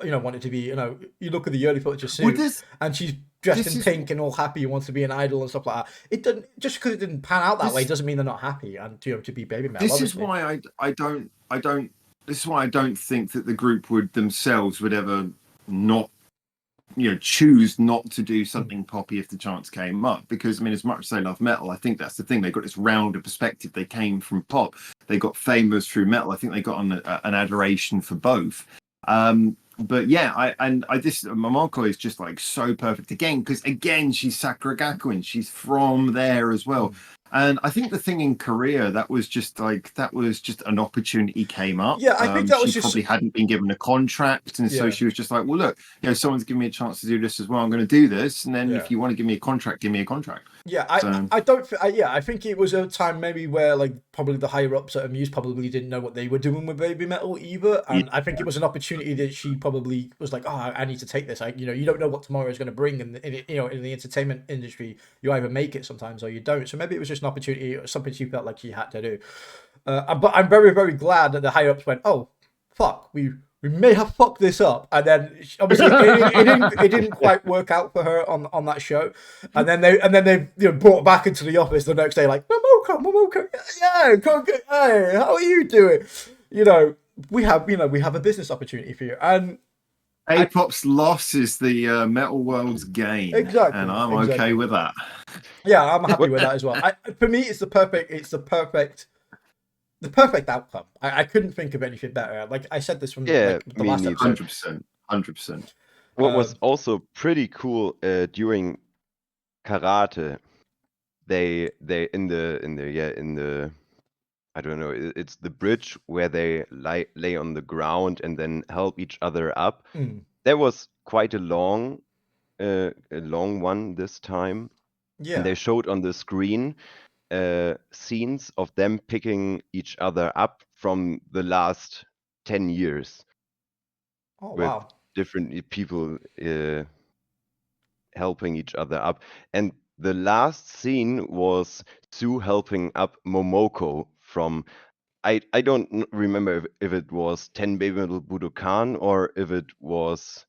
you know, wanted to be. You know, you look at the early footage of Sue, and she's dressed in pink and all happy and wants to be an idol and stuff like that. It doesn't, just because it didn't pan out that way doesn't mean they're not happy and to be BABYMETAL. This is why I don't. This is why I don't think that the group would themselves would ever not, you know, choose not to do something poppy if the chance came up. Because I mean, as much as they love metal, I think that's the thing. They got this rounder perspective. They came from pop. They got famous through metal. I think they got an adoration for both. But yeah, Momoko is just like so perfect again, because again she's Sakura Gakuin, she's from there as well. And I think the thing in Korea, that was just an opportunity came up. Yeah, I think that was she probably hadn't been given a contract, and so she was just like, well, look, you know, someone's giving me a chance to do this as well. I'm going to do this, and then if you want to give me a contract, give me a contract. Yeah, I think it was a time maybe where like probably the higher ups at Amuse probably didn't know what they were doing with BABYMETAL either, and I think it was an opportunity that she probably was like, oh, I need to take this. You know, you don't know what tomorrow is going to bring, and you know, in the entertainment industry, you either make it sometimes or you don't. So maybe it was just an opportunity or something she felt like she had to do. But I'm very, very glad that the higher ups went, oh, fuck, we may have fucked this up, and then obviously it didn't quite work out for her on that show, and then they you know, brought her back into the office the next day like, Momoko, hey, how are you doing? You know, we have a business opportunity for you, and A-pop's loss is the metal world's gain. Exactly, and I'm okay with that. Yeah, I'm happy with that as well. For me, it's the perfect outcome. I couldn't think of anything better. Like I said this from the last episode. 100%. What was also pretty cool during karate, they in the I don't know, it's the bridge where they lay on the ground and then help each other up. There was quite a long one this time. Yeah, and they showed on the screen scenes of them picking each other up from the last 10 years. Oh, with wow. different people helping each other up. And the last scene was Sue helping up Momoko from, I don't remember if it was Ten BABYMETAL Budokan or if it was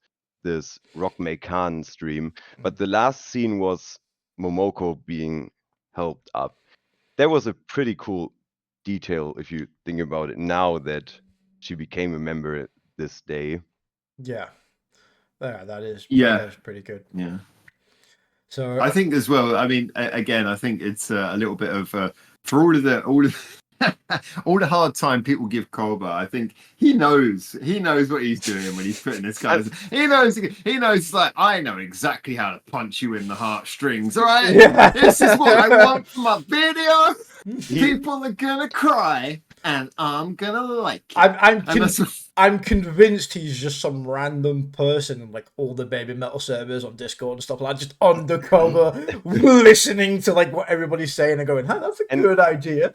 this Rock May Khan stream, but the last scene was Momoko being helped up. That was a pretty cool detail if you think about it now that she became a member this day. Yeah, that is pretty good. Yeah. So I think as well. I mean, again, I think it's a little bit of for all of all the hard time people give Koba. I think he knows what he's doing when he's putting this kind of. He knows. It's like, I know exactly how to punch you in the heartstrings. All right, Yeah. This is what I want for my video. People are gonna cry, and I'm gonna like it. I'm convinced he's just some random person in like all the Baby Metal servers on Discord and stuff like that, just undercover, listening to like what everybody's saying and going, "Hey, that's a good idea."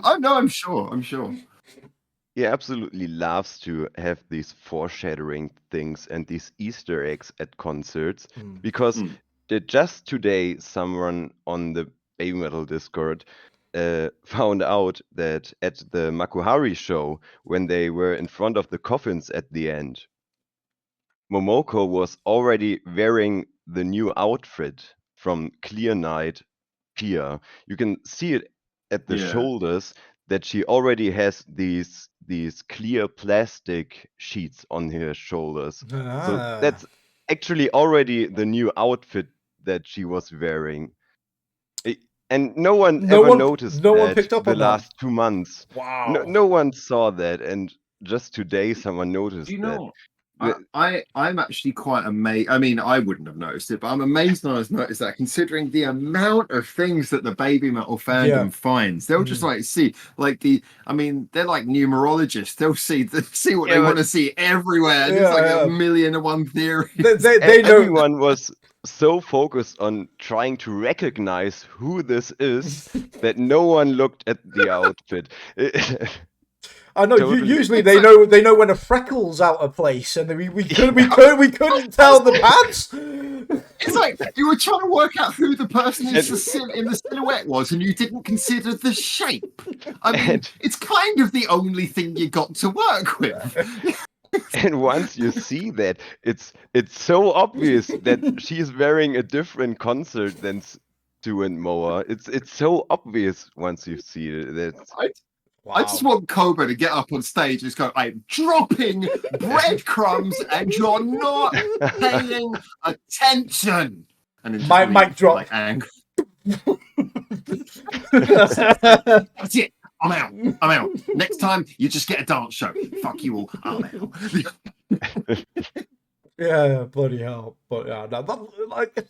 I'm sure. He absolutely loves to have these foreshadowing things and these Easter eggs at concerts because just today someone on the Baby Metal Discord found out that at the Makuhari show, when they were in front of the coffins at the end, Momoko was already wearing the new outfit from Clear Night Pia. You can see it at the shoulders that she already has these clear plastic sheets on her shoulders. So that's actually already the new outfit that she was wearing. And no one noticed no that one picked up the on last that. 2 months. Wow. No one saw that, and just today someone noticed Do you that. know? I'm actually quite amazed. I mean, I wouldn't have noticed it, but I'm amazed I was noticed that, considering the amount of things that the Baby Metal fandom finds. They'll just like see, like they're like numerologists. They'll see what they want to see everywhere. There's like a million and one theories. They know. Everyone was so focused on trying to recognize who this is that no one looked at the outfit. I know. Totally. Usually they know when a freckle's out of place, and we couldn't tell the pants. It's like you were trying to work out who the person in the silhouette was, and you didn't consider the shape. I mean, it's kind of the only thing you got to work with. And once you see that, it's so obvious that she's wearing a different concert than Stu and Moa. It's so obvious once you see it. I just want Cobra to get up on stage and just go, I'm dropping breadcrumbs and you're not paying attention. And then mic drop. Like, angry. That's it. I'm out. Next time, you just get a dance show. Fuck you all. I'm out. Yeah, bloody hell. But yeah,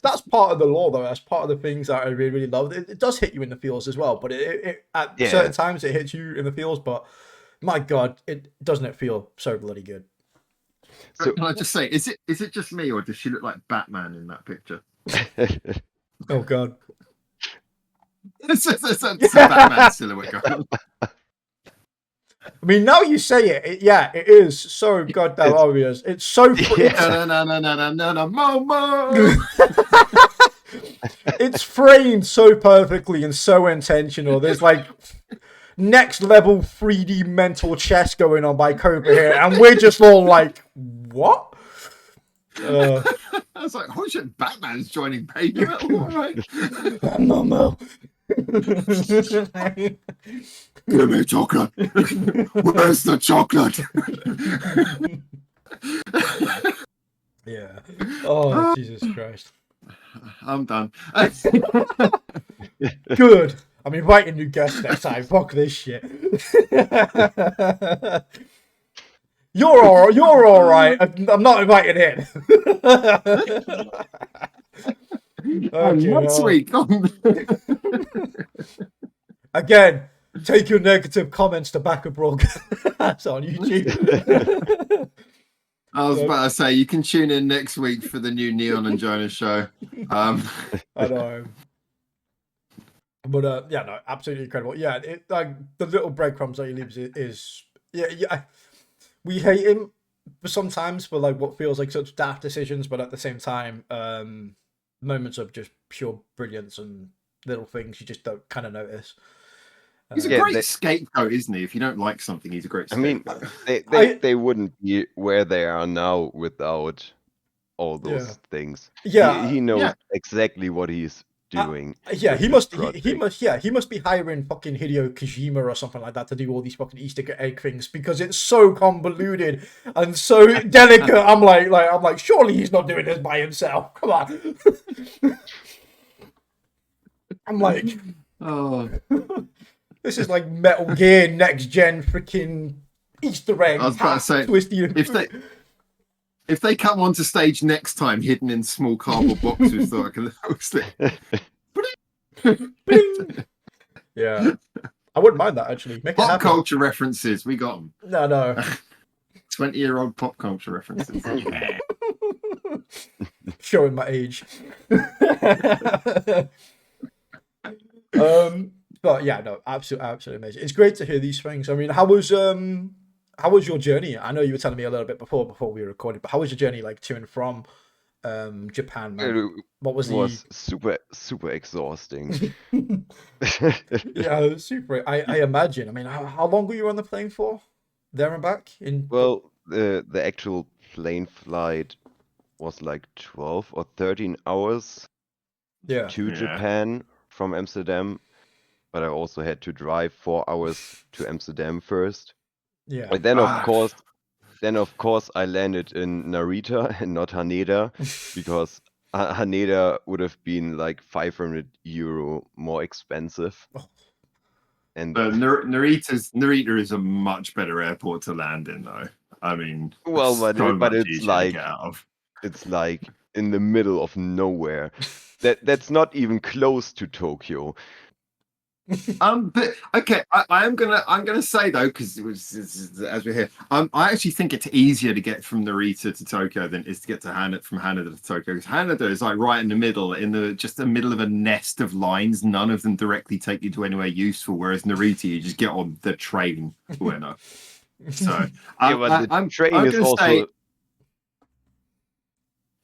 that's part of the law, though. That's part of the things that I really, really love. It does hit you in the feels as well, but it at certain times it hits you in the feels. But my God, doesn't it feel so bloody good? So, can I just say, is it just me, or does she look like Batman in that picture? Oh God. It's a Batman silhouette going. I mean, now you say it, it is so goddamn obvious. It's so. No, Momo. It's framed so perfectly and so intentional. There's like next level 3D mental chess going on by Cobra here, and we're just all like, what? I was like, oh shit, Batman's joining Baby Metal. All right. Momo. Give me chocolate. Where's the chocolate? Yeah. Oh, Jesus Christ. I'm done. Good. I'm inviting new guests next time. Fuck this shit. You're all right. I'm not inviting in. Next week. Again, take your negative comments to back a broadcast on YouTube. I was about to say, you can tune in next week for the new Neon and Jonas show. I know. But no, absolutely incredible. Yeah, like the little breadcrumbs that he leaves is we hate him sometimes for like what feels like such daft decisions, but at the same time, moments of just pure brilliance and little things you just don't kind of notice. He's a Yeah, great scapegoat, isn't he? If you don't like something, he's a great I mean, scapegoat. they wouldn't be where they are now without all Yeah. those things. Yeah. He knows Yeah. exactly what he's doing. Yeah, with he this must. project. He must be hiring fucking Hideo Kojima or something like that to do all these fucking Easter egg things because it's so convoluted and so delicate. I'm like, surely he's not doing this by himself. Come on. I'm like, Oh, this is like Metal Gear Next Gen freaking Easter egg. I was about to say, twisty. if they come onto stage next time, hidden in small cardboard boxes, so I can host it. Yeah, I wouldn't mind that actually. Make it Pop happen. culture references, we got them. No. 20-year-old pop culture references. Showing my age. But yeah, no, absolutely amazing. It's great to hear these things. I mean, how was your journey? I know you were telling me a little bit before we recorded, but how was your journey like to and from Japan, man? What was super exhausting. Yeah, super. I imagine. I mean, how long were you on the plane for? There and back? Well, the actual plane flight was like 12 or 13 hours Yeah. to Japan from Amsterdam, but I also had to drive 4 hours to Amsterdam first. Yeah. But then of course I landed in Narita and not Haneda because Haneda would have been like €500 more expensive. Oh. And Narita is a much better airport to land in, though. I mean, well, but it's it's to like get out of. it's like in the middle of nowhere. That's not even close to Tokyo. But okay, I'm gonna say though, because as we're here, I actually think it's easier to get from Narita to Tokyo than it is to get to from Haneda to Tokyo. Because Haneda is like right in the middle, just the middle of a nest of lines. None of them directly take you to anywhere useful. Whereas Narita, you just get on the train to Ueno. So the train is also. Say,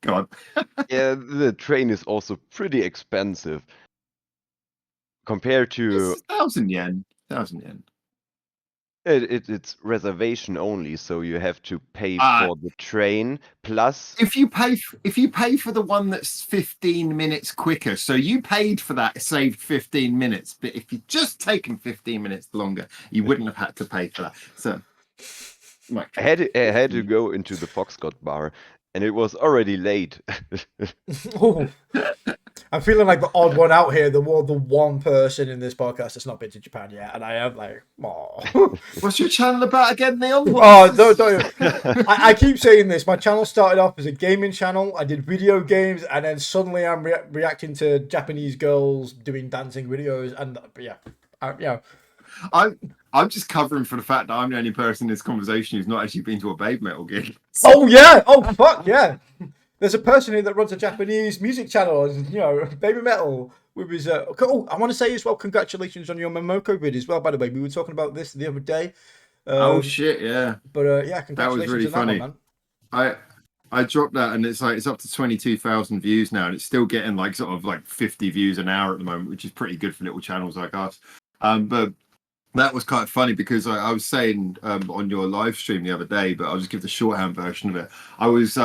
go on. Yeah, the train is also pretty expensive compared to. It's 1,000 yen. 1,000 yen. It's reservation only, so you have to pay for the train plus. If you pay for the one that's 15 minutes quicker, so you paid for that, saved 15 minutes. But if you'd just taken 15 minutes longer, you wouldn't have had to pay for that. So I had to go into the Foxcott bar, and it was already late. Oh. I'm feeling like the odd one out here, the one person in this podcast that's not been to Japan yet, and I am like, oh. What's your channel about again, Neon? Oh, no, don't. I keep saying this. My channel started off as a gaming channel. I did video games, and then suddenly I'm reacting to Japanese girls doing dancing videos, and I'm just covering for the fact that I'm the only person in this conversation who's not actually been to a BABYMETAL gig. Oh yeah! Oh fuck yeah! There's a person here that runs a Japanese music channel, BABYMETAL with his. Oh, I want to say as well, congratulations on your Momoko vid as well. By the way, we were talking about this the other day. Oh shit! Yeah. But yeah, congratulations. That was really funny. That one, man. I dropped that, and it's up to 22,000 views now, and it's still getting like sort of like 50 views an hour at the moment, which is pretty good for little channels like us. But that was quite funny because I was saying on your live stream the other day, but I'll just give the shorthand version of it. I was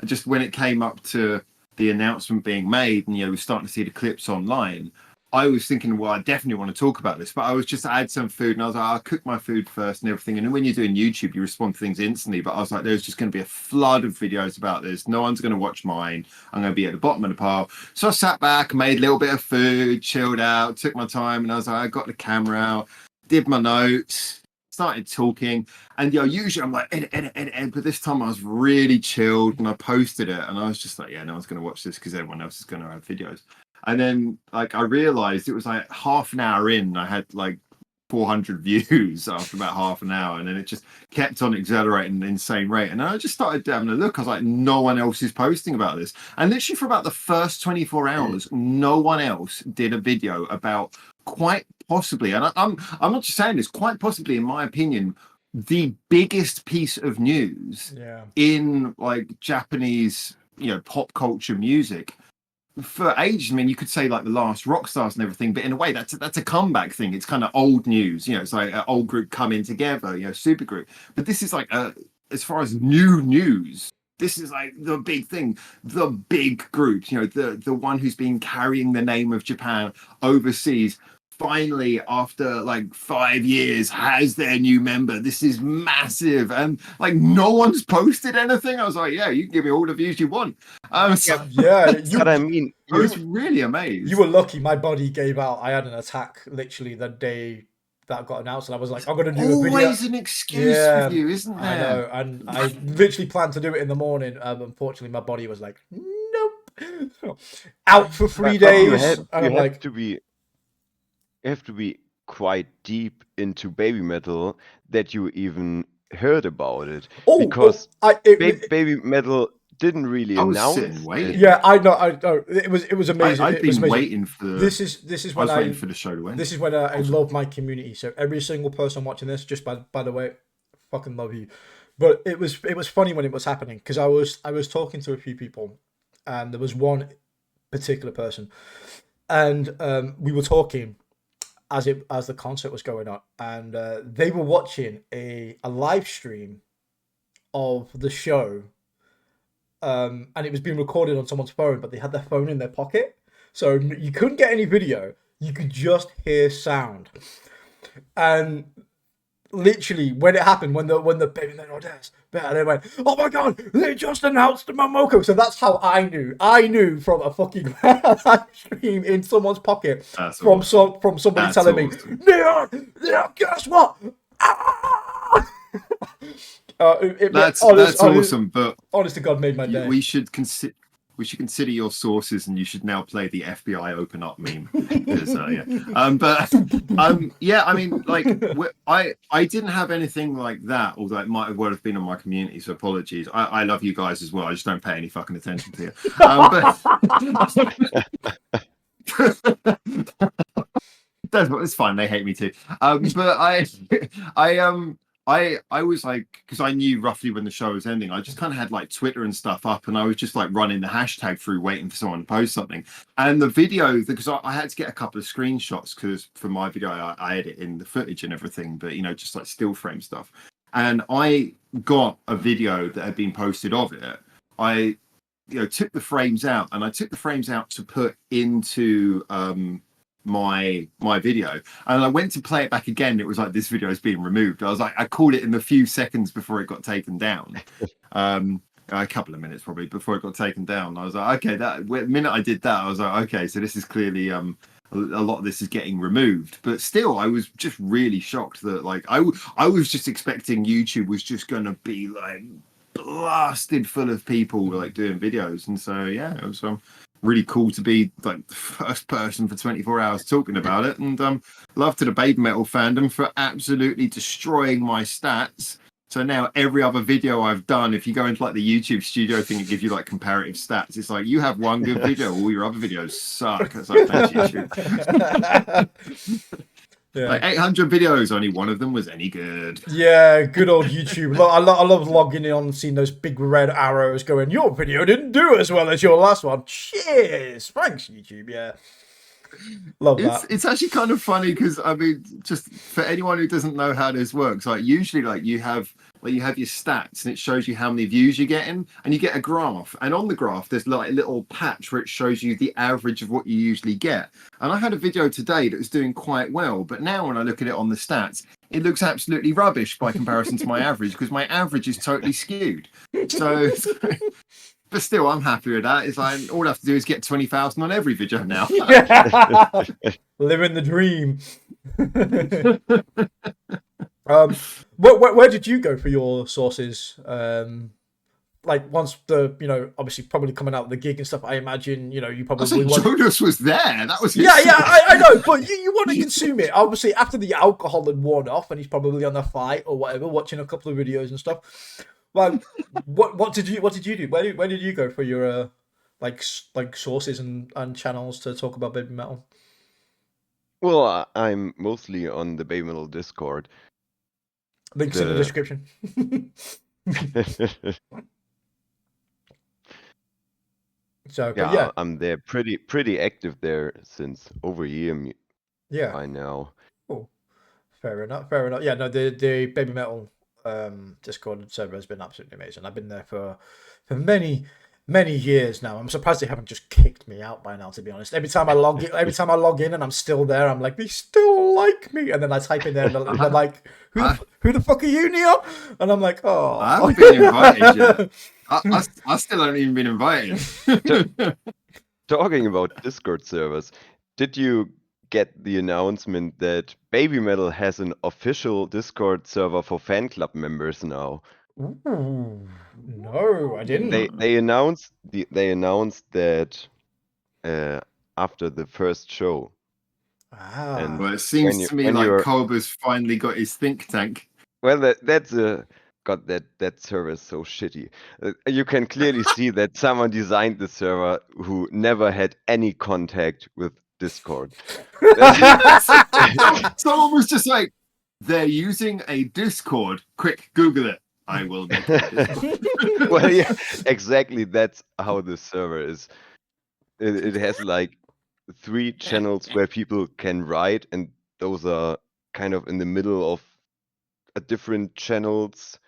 just when it came up to the announcement being made, and we're starting to see the clips online, I was thinking, well, I definitely want to talk about this, but I was just add some food, and I was like, I'll cook my food first and everything. And then when you're doing YouTube, you respond to things instantly. But I was like, there's just going to be a flood of videos about this. No one's going to watch mine. I'm going to be at the bottom of the pile. So I sat back, made a little bit of food, chilled out, took my time, and I was like, I got the camera out, did my notes, started talking, and usually I'm like edit, but this time I was really chilled and I posted it, and I was just like, yeah, no one's going to watch this because everyone else is going to have videos. And then like I realized it was like half an hour in, I had like 400 views after about half an hour, and then it just kept on accelerating at an insane rate. And I just started having a look. I was like, no one else is posting about this. And literally for about the first 24 hours, no one else did a video about quite possibly, and I'm not just saying this, quite possibly, in my opinion, the biggest piece of news in like Japanese, pop culture music for ages. I mean, you could say like the last rock stars and everything, but in a way, that's a comeback thing. It's kind of old news, you know. It's like an old group coming together, you know, super group. But this is like as far as new news, this is like the big thing, the big group, you know, the one who's been carrying the name of Japan overseas. Finally, after like 5 years, has their new member. This is massive, and like no one's posted anything. I was like, yeah, you can give me all the views you want. So, Yeah, But I mean, I was really amazed. you were lucky. My body gave out. I had an attack literally the day that got announced, and I was like, I'm gonna do a video. Always an excuse Yeah, with you, isn't there? I know, and I literally planned to do it in the morning. Unfortunately, my body was like, nope, out for 3 but you days, have, and you I'm have like, to be you have to be quite deep into baby metal that you even heard about it, because baby metal didn't really I was announce sitting waiting. it. yeah, I know. It was amazing. I'd It was been amazing. waiting for. This is I when was waiting for the show to end. This is when I love my community. So every single person watching this, just by the way, fucking love you. But it was funny when it was happening, because I was talking to a few people, and there was one particular person, and we were talking as the concert was going on, and they were watching a live stream of the show, and it was being recorded on someone's phone, but they had their phone in their pocket, so you couldn't get any video. You could just hear sound, and literally when it happened, when the baby metal dance, they went, "Oh my god, they just announced the Momoko!" So that's how I knew from a fucking live stream in someone's pocket, from somebody telling me, "Yeah, guess what?" That's awesome, but honest to God, made my day. we should consider your sources, and you should now play the FBI open up meme. Yeah, I mean, like, I didn't have anything like that, although it might well have been on my community, so apologies. I love you guys as well. I just don't pay any fucking attention to you. It's fine. They hate me too. But I was like, because I knew roughly when the show was ending, I just kind of had like Twitter and stuff up, and I was just like running the hashtag through, waiting for someone to post something. And the video, because I had to get a couple of screenshots, because for my video I edit in the footage and everything, but you know, just like still frame stuff. And I got a video that had been posted of it. I took the frames out, and I took the frames out to put into my video, and I went to play it back again. It was like, this video is being removed. I was like, I called it in the few seconds before it got taken down. A couple of minutes probably before it got taken down. I was like, okay, the minute I did that, I was like, okay, so this is clearly a lot of this is getting removed. But still, I was just really shocked that, like, I was just expecting YouTube was just gonna be like blasted full of people like doing videos, and so yeah, it was really cool to be like the first person for 24 hours talking about it. And love to the baby metal fandom for absolutely destroying my stats. So now every other video I've done, if you go into like the YouTube studio thing, it gives you like comparative stats. It's like, you have one good video, all your other videos suck. It's like, thanks, YouTube. Yeah. Like 800 videos, only one of them was any good. Yeah, good old YouTube. I love logging in and seeing those big red arrows going, your video didn't do as well as your last one. Cheers. Thanks, YouTube. Yeah. Love that. It's actually kind of funny, because I mean, just for anyone who doesn't know how this works, like usually like you have your stats, and it shows you how many views you're getting, and you get a graph, and on the graph there's like a little patch where it shows you the average of what you usually get. And I had a video today that was doing quite well, but now when I look at it on the stats, it looks absolutely rubbish by comparison to my average, because my average is totally skewed. So but still, I'm happy with that. It's like, all I have to do is get 20,000 on every video now. Living the dream. Where did you go for your sources? Like, once the, obviously probably coming out of the gig and stuff, I imagine, you probably Jonas was there. That was his I know, but you want to consume it. Obviously, after the alcohol had worn off, and he's probably on the fight or whatever, watching a couple of videos and stuff. Well, what did you do? Where did you go for your like sources and channels to talk about baby metal? Well, I'm mostly on the baby metal Discord. Links in the description. So, but Yeah, yeah, I'm there pretty active there since over a year yeah. by now. Cool. Fair enough. Fair enough. Yeah, no, the Baby Metal Discord server has been absolutely amazing. I've been there for many years now. I'm surprised they haven't just kicked me out by now. To be honest, every time I log in and I'm still there, I'm like, they still like me. And then I type in there and they're like, who the fuck are you, Neo? And I'm like, oh, I haven't been invited yet. I still haven't even been invited. Talking about Discord servers, did you get the announcement that Baby Metal has an official Discord server for fan club members now? Ooh, no, I didn't. They announced that after the first show. And Well, it seems to me when like you're Kolber's finally got his think tank. well, that's a God, that server is so shitty. You can clearly see that someone designed the server who never had any contact with Discord. Someone was just like, they're using a Discord. Quick, Google it. I will make a Discord. Well, yeah, exactly. That's how the server is. It has like 3 channels where people can write, and those are kind of in the middle of different channels.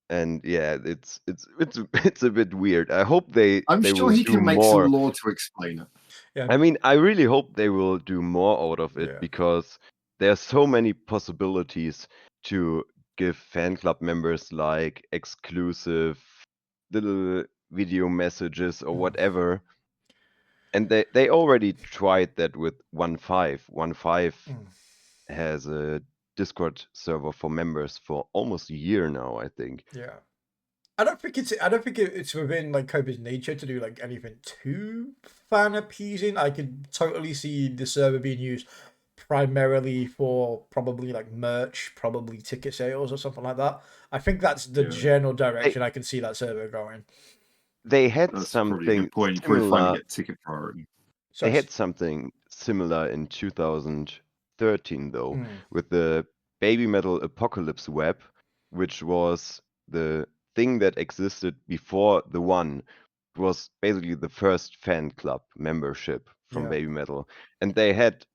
And yeah, it's a bit weird. I hope I'm they sure will he do can make more. some law to explain it. Yeah. I mean, I really hope they will do more out of it, Yeah. because there's so many possibilities to give fan club members like exclusive little video messages or whatever. And they already tried that with 1.5. 1.5 has a Discord server for members for almost a year now, I think. Yeah. I don't think it's within like Kobe's nature to do like anything too fan appeasing. I could totally see the server being used primarily for probably like merch, probably ticket sales or something like that. I think that's the general direction I can see that server going. They had That's probably a something good point. You probably similar. finally get ticket priority. They had something similar in 2013 though, Mm. with the Baby Metal Apocalypse Web, which was the thing that existed before the one. It was basically the first fan club membership from Yeah. Baby Metal, and they had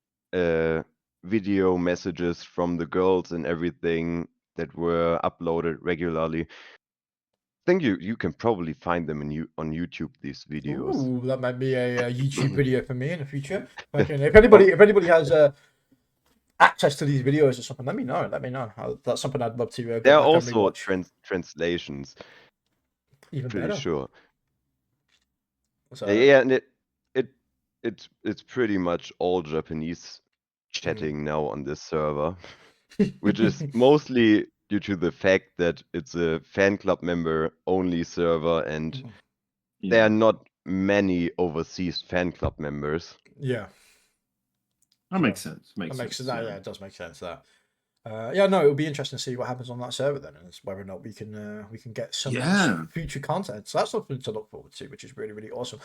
video messages from the girls and everything that were uploaded regularly. I think you can probably find them on YouTube, these videos. Ooh, that might be a YouTube video for me in the future. If anybody has access to these videos or something, let me know. That's something I'd love to go There are back and also rewatch. translations. Even Pretty better. sure. So, Yeah, and it's pretty much all Japanese chatting now on this server, which is mostly due to the fact that it's a fan club member only server, and there are not many overseas fan club members. Yeah. That makes sense. Yeah, it does make sense. That. No, it'll be interesting to see what happens on that server then, and whether or not we can get some future content. So that's something to look forward to, which is really, really awesome.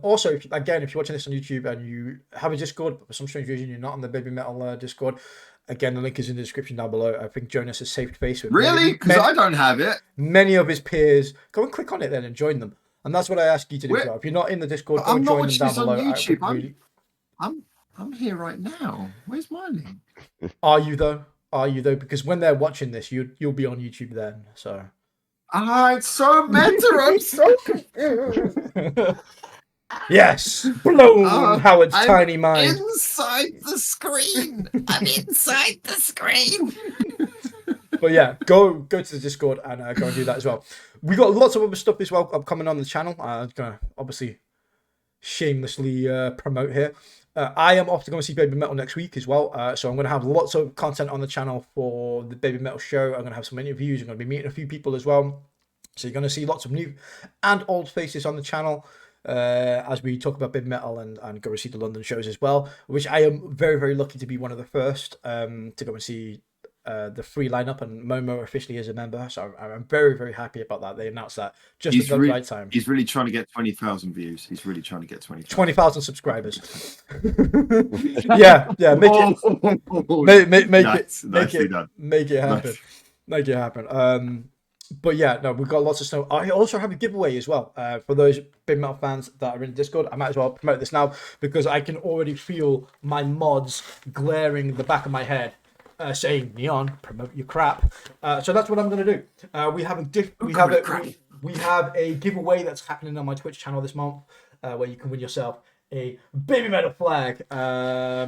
Also, if you're watching this on YouTube and you have a Discord, but for some strange reason you're not on the Baby Metal Discord, again, the link is in the description down below. I think Jonas has saved face with really, because I don't have it. Many of his peers. Go and click on it then and join them. And that's what I ask you to do. As well. If you're not in the Discord, go and join them down below. I'm not watching this on YouTube. I'm here right now. Where's my link? Are you though? Because when they're watching this, you'll be on YouTube then. So. It's so better. I'm so confused. Yes, blown Howard's tiny mind. Inside the screen. I'm inside the screen. But yeah, go to the Discord and go and do that as well. We got lots of other stuff as well upcoming on the channel. I'm gonna obviously shamelessly promote here. I am off to go and see Baby Metal next week as well. So I'm going to have lots of content on the channel for the Baby Metal show. I'm going to have some interviews. I'm going to be meeting a few people as well. So you're going to see lots of new and old faces on the channel as we talk about Baby Metal and go and see the London shows as well, which I am very, very lucky to be one of the first to go and see the free lineup, and Momo officially is a member, so I'm very, very happy about that. They announced that just at the right time. He's really trying to get 20,000 views. He's really trying to get 20,000 subscribers. yeah, make it happen. Make it happen. But yeah, no, we've got lots of snow. I also have a giveaway as well for those Big Metal fans that are in Discord. I might as well promote this now because I can already feel my mods glaring the back of my head, saying, "Neon, promote your crap." So that's what I'm going to do. We have we have a giveaway that's happening on my Twitch channel this month, where you can win yourself a Baby Metal flag, a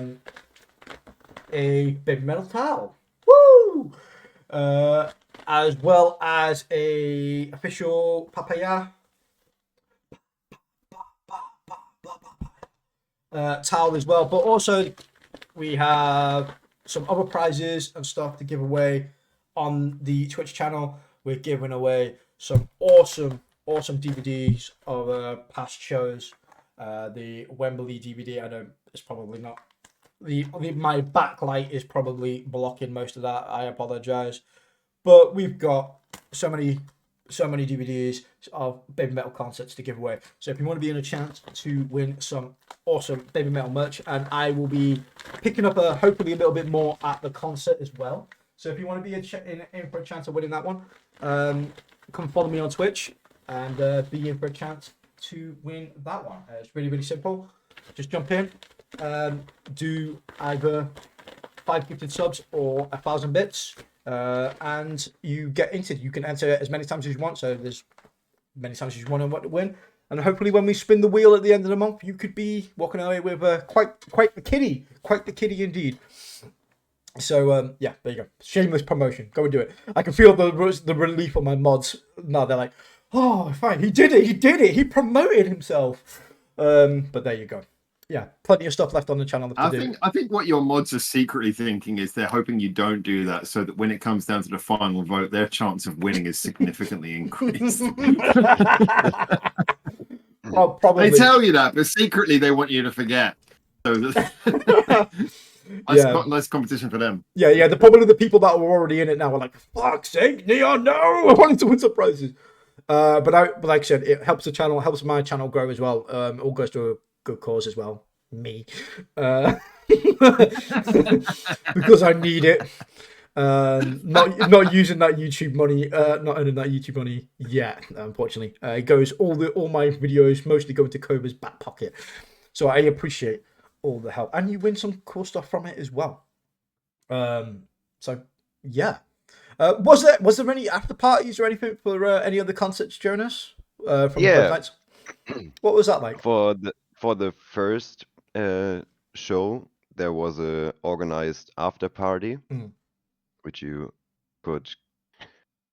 Baby Metal towel. Woo! As well as a official papaya towel as well. But also we have some other prizes and stuff to give away on the Twitch channel. We're giving away some awesome DVDs of past shows. The Wembley DVD, I know it's probably not my backlight is probably blocking most of that. I apologize. But we've got so many DVDs of Baby Metal concerts to give away. So if you want to be in a chance to win some awesome Baby Metal merch, and I will be picking up hopefully a little bit more at the concert as well. So if you want to be in for a chance of winning that one, come follow me on Twitch and be in for a chance to win that one. It's really simple. Just jump in, do either 5 gifted subs or 1,000 bits. And you get entered. You can enter as many times as you want. So there's many times as you want to win. And hopefully, when we spin the wheel at the end of the month, you could be walking away with quite the kitty indeed. So yeah, there you go. Shameless promotion. Go and do it. I can feel the relief on my mods now. They're like, oh, fine, he did it. He promoted himself. But there you go. Yeah, plenty of stuff left on the channel to do. I think what your mods are secretly thinking is they're hoping you don't do that, so that when it comes down to the final vote, their chance of winning is significantly increased. Well, probably. They tell you that, but secretly they want you to forget. So it's got less competition for them. Yeah. Probably the people that were already in it now are like, fuck's sake, Neon, no! I wanted to win some prizes. But like I said, it helps the channel, helps my channel grow as well. It all goes to a good cause as well. Me. Because I need it. Not using that YouTube money, not earning that YouTube money yet, unfortunately. It goes all my videos mostly go into Cobra's back pocket. So I appreciate all the help. And you win some cool stuff from it as well. So yeah. Was there any after parties or anything for any other concerts, Jonas? From the nights? What was that like? For the first show, there was a organized after party, which you could,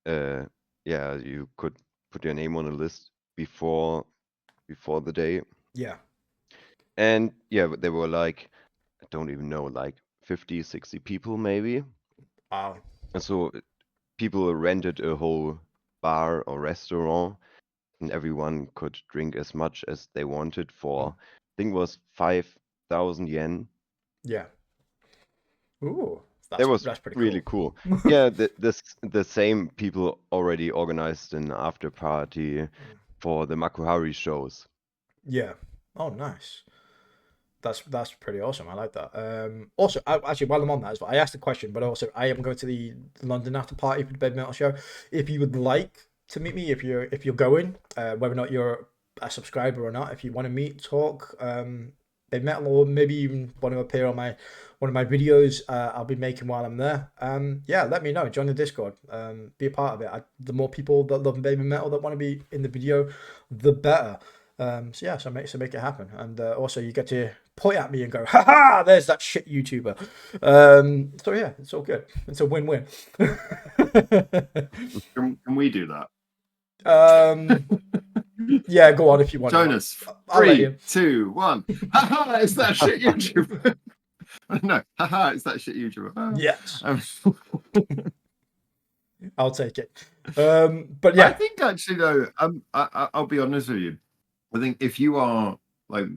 you could put your name on a list before the day. Yeah. And yeah, there were like, I don't even know, like 50, 60 people maybe. Wow. And so people rented a whole bar or restaurant, and everyone could drink as much as they wanted for, I think it was 5,000 yen. Yeah. Ooh, that's pretty really cool. Yeah, the same people already organized an after party for the Makuhari shows. Yeah. Oh, nice. That's pretty awesome. I like that. Also, actually, while I'm on that as well, I asked a question, but also I am going to the London after party for the Baby Metal show. If you would like to meet me, if you're going, whether or not you're a subscriber or not, if you want to meet, talk, Baby Metal, or maybe even want to appear on one of my videos I'll be making while I'm there, yeah, let me know. Join the Discord. Be a part of it. The more people that love Baby Metal that want to be in the video, the better. So make it happen. And also you get to point at me and go, ha, there's that shit YouTuber. So yeah, it's all good. It's a win-win. Can we do that? Yeah, go on if you want. Jonas, 3, 2, 1. Haha, it's that shit YouTuber. No, haha, it's that shit YouTuber. Yes. I'll take it. But yeah, I think actually though, I'll be honest with you. I think if you are like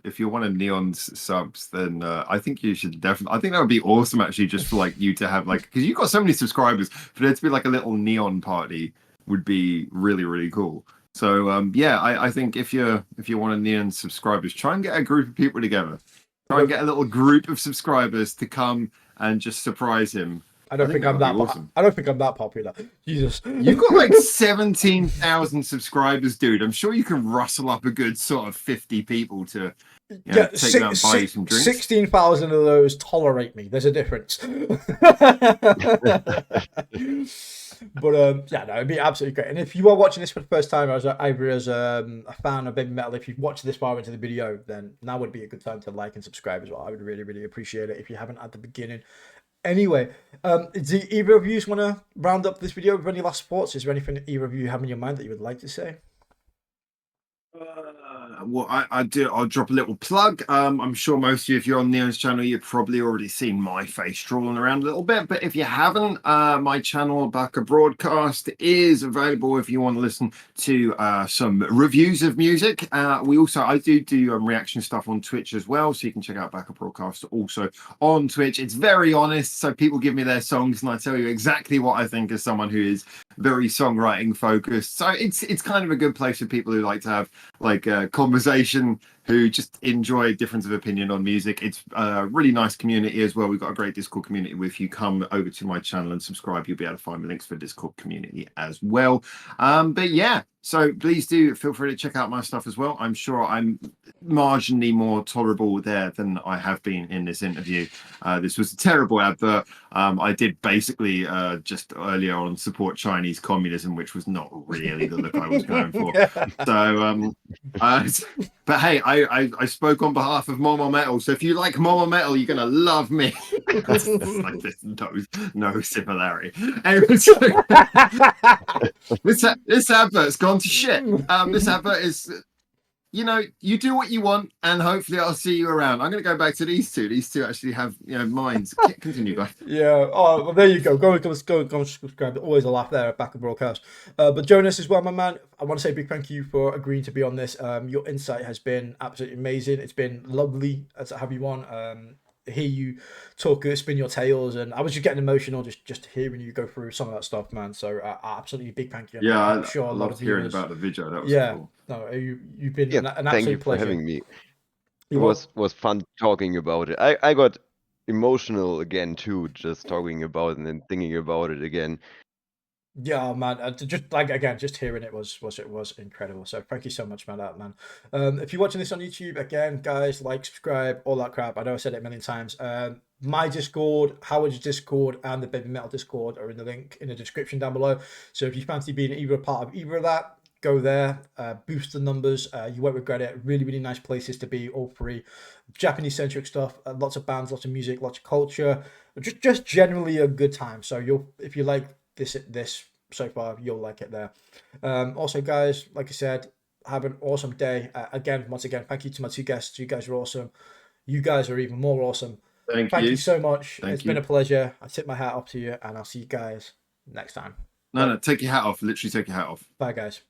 if you're one of Neon's subs, then I think you should definitely. I think that would be awesome actually, just for like you to have like, because you've got so many subscribers, for there to be like a little Neon party would be really cool. So yeah, I think if you're one of Neon's subscribers, try and get a group of people together. Try and get a little group of subscribers to come and just surprise him I don't think think I'm that that. would be awesome. I don't think I'm that popular. Jesus. You've got like 17,000 subscribers, dude. I'm sure you can rustle up a good sort of 50 people to take you out and buy you some drinks. 16,000 of those tolerate me. There's a difference. But yeah, no, it'd be absolutely great. And if you are watching this for the first time, as either as a fan of BABYMETAL, if you've watched this far into the video, then now would be a good time to like and subscribe as well. I would really, really appreciate it if you haven't at the beginning. Anyway, do either of you want to round up this video with any last thoughts? Is there anything that either of you have in your mind that you would like to say? Well, I do. I'll drop a little plug. I'm sure most of you, if you're on Neon's channel, you've probably already seen my face strolling around a little bit. But if you haven't, my channel, Baka Broadcast, is available if you want to listen to some reviews of music. I do reaction stuff on Twitch as well, so you can check out Baka Broadcast also on Twitch. It's very honest, so people give me their songs, and I tell you exactly what I think as someone who is very songwriting focused. So it's kind of a good place for people who like to have like a conversation, who just enjoy difference of opinion on music. It's a really nice community as well. We've got a great Discord community. If you come over to my channel and subscribe, you'll be able to find the links for Discord community as well. But yeah, so please do feel free to check out my stuff as well. I'm sure I'm marginally more tolerable there than I have been in this interview. This was a terrible advert. I did basically just earlier on support Chinese communism, which was not really the look I was going for. So but hey, I spoke on behalf of MOMOMETAL, so if you like MOMOMETAL, you're gonna love me. Like there's no similarity. Anyway, so, this advert's gone to shit. This advert is, you do what you want, and hopefully I'll see you around. I'm gonna go back to these two. These two actually have minds. Continue, guys. Yeah. Oh, well, there you go. Go subscribe. Always a laugh there at Back of Broadcast. But Jonas as well, my man. I want to say a big thank you for agreeing to be on this. Your insight has been absolutely amazing. It's been lovely to have you on. Hear you talk, spin your tales, and I was just getting emotional just hearing you go through some of that stuff, man. So absolutely big thank you. Yeah, I'm sure I a lot loved of hearing viewers, about the video. That was cool. No, you've been an thank absolute you for pleasure. having me. It was fun talking about it. I got emotional again too, just talking about it and then thinking about it again. Yeah, man. Just hearing it was incredible. So thank you so much, man. If you're watching this on YouTube, again, guys, like, subscribe, all that crap. I know I said it a million times. My Discord, Howard's Discord, and the BABYMETAL Discord are in the link in the description down below. So if you fancy being either a part of either of that, go there, boost the numbers. You won't regret it. Really, really nice places to be, all three. Japanese centric stuff, lots of bands, lots of music, lots of culture. Just generally a good time. So if you like this so far, you'll like it there. Also, guys, like I said, have an awesome day. Once again, thank you to my two guests. You guys are awesome. You guys are even more awesome. Thank you so much. It's been a pleasure. I tip my hat off to you, and I'll see you guys next time. No, take your hat off. Literally take your hat off. Bye, guys.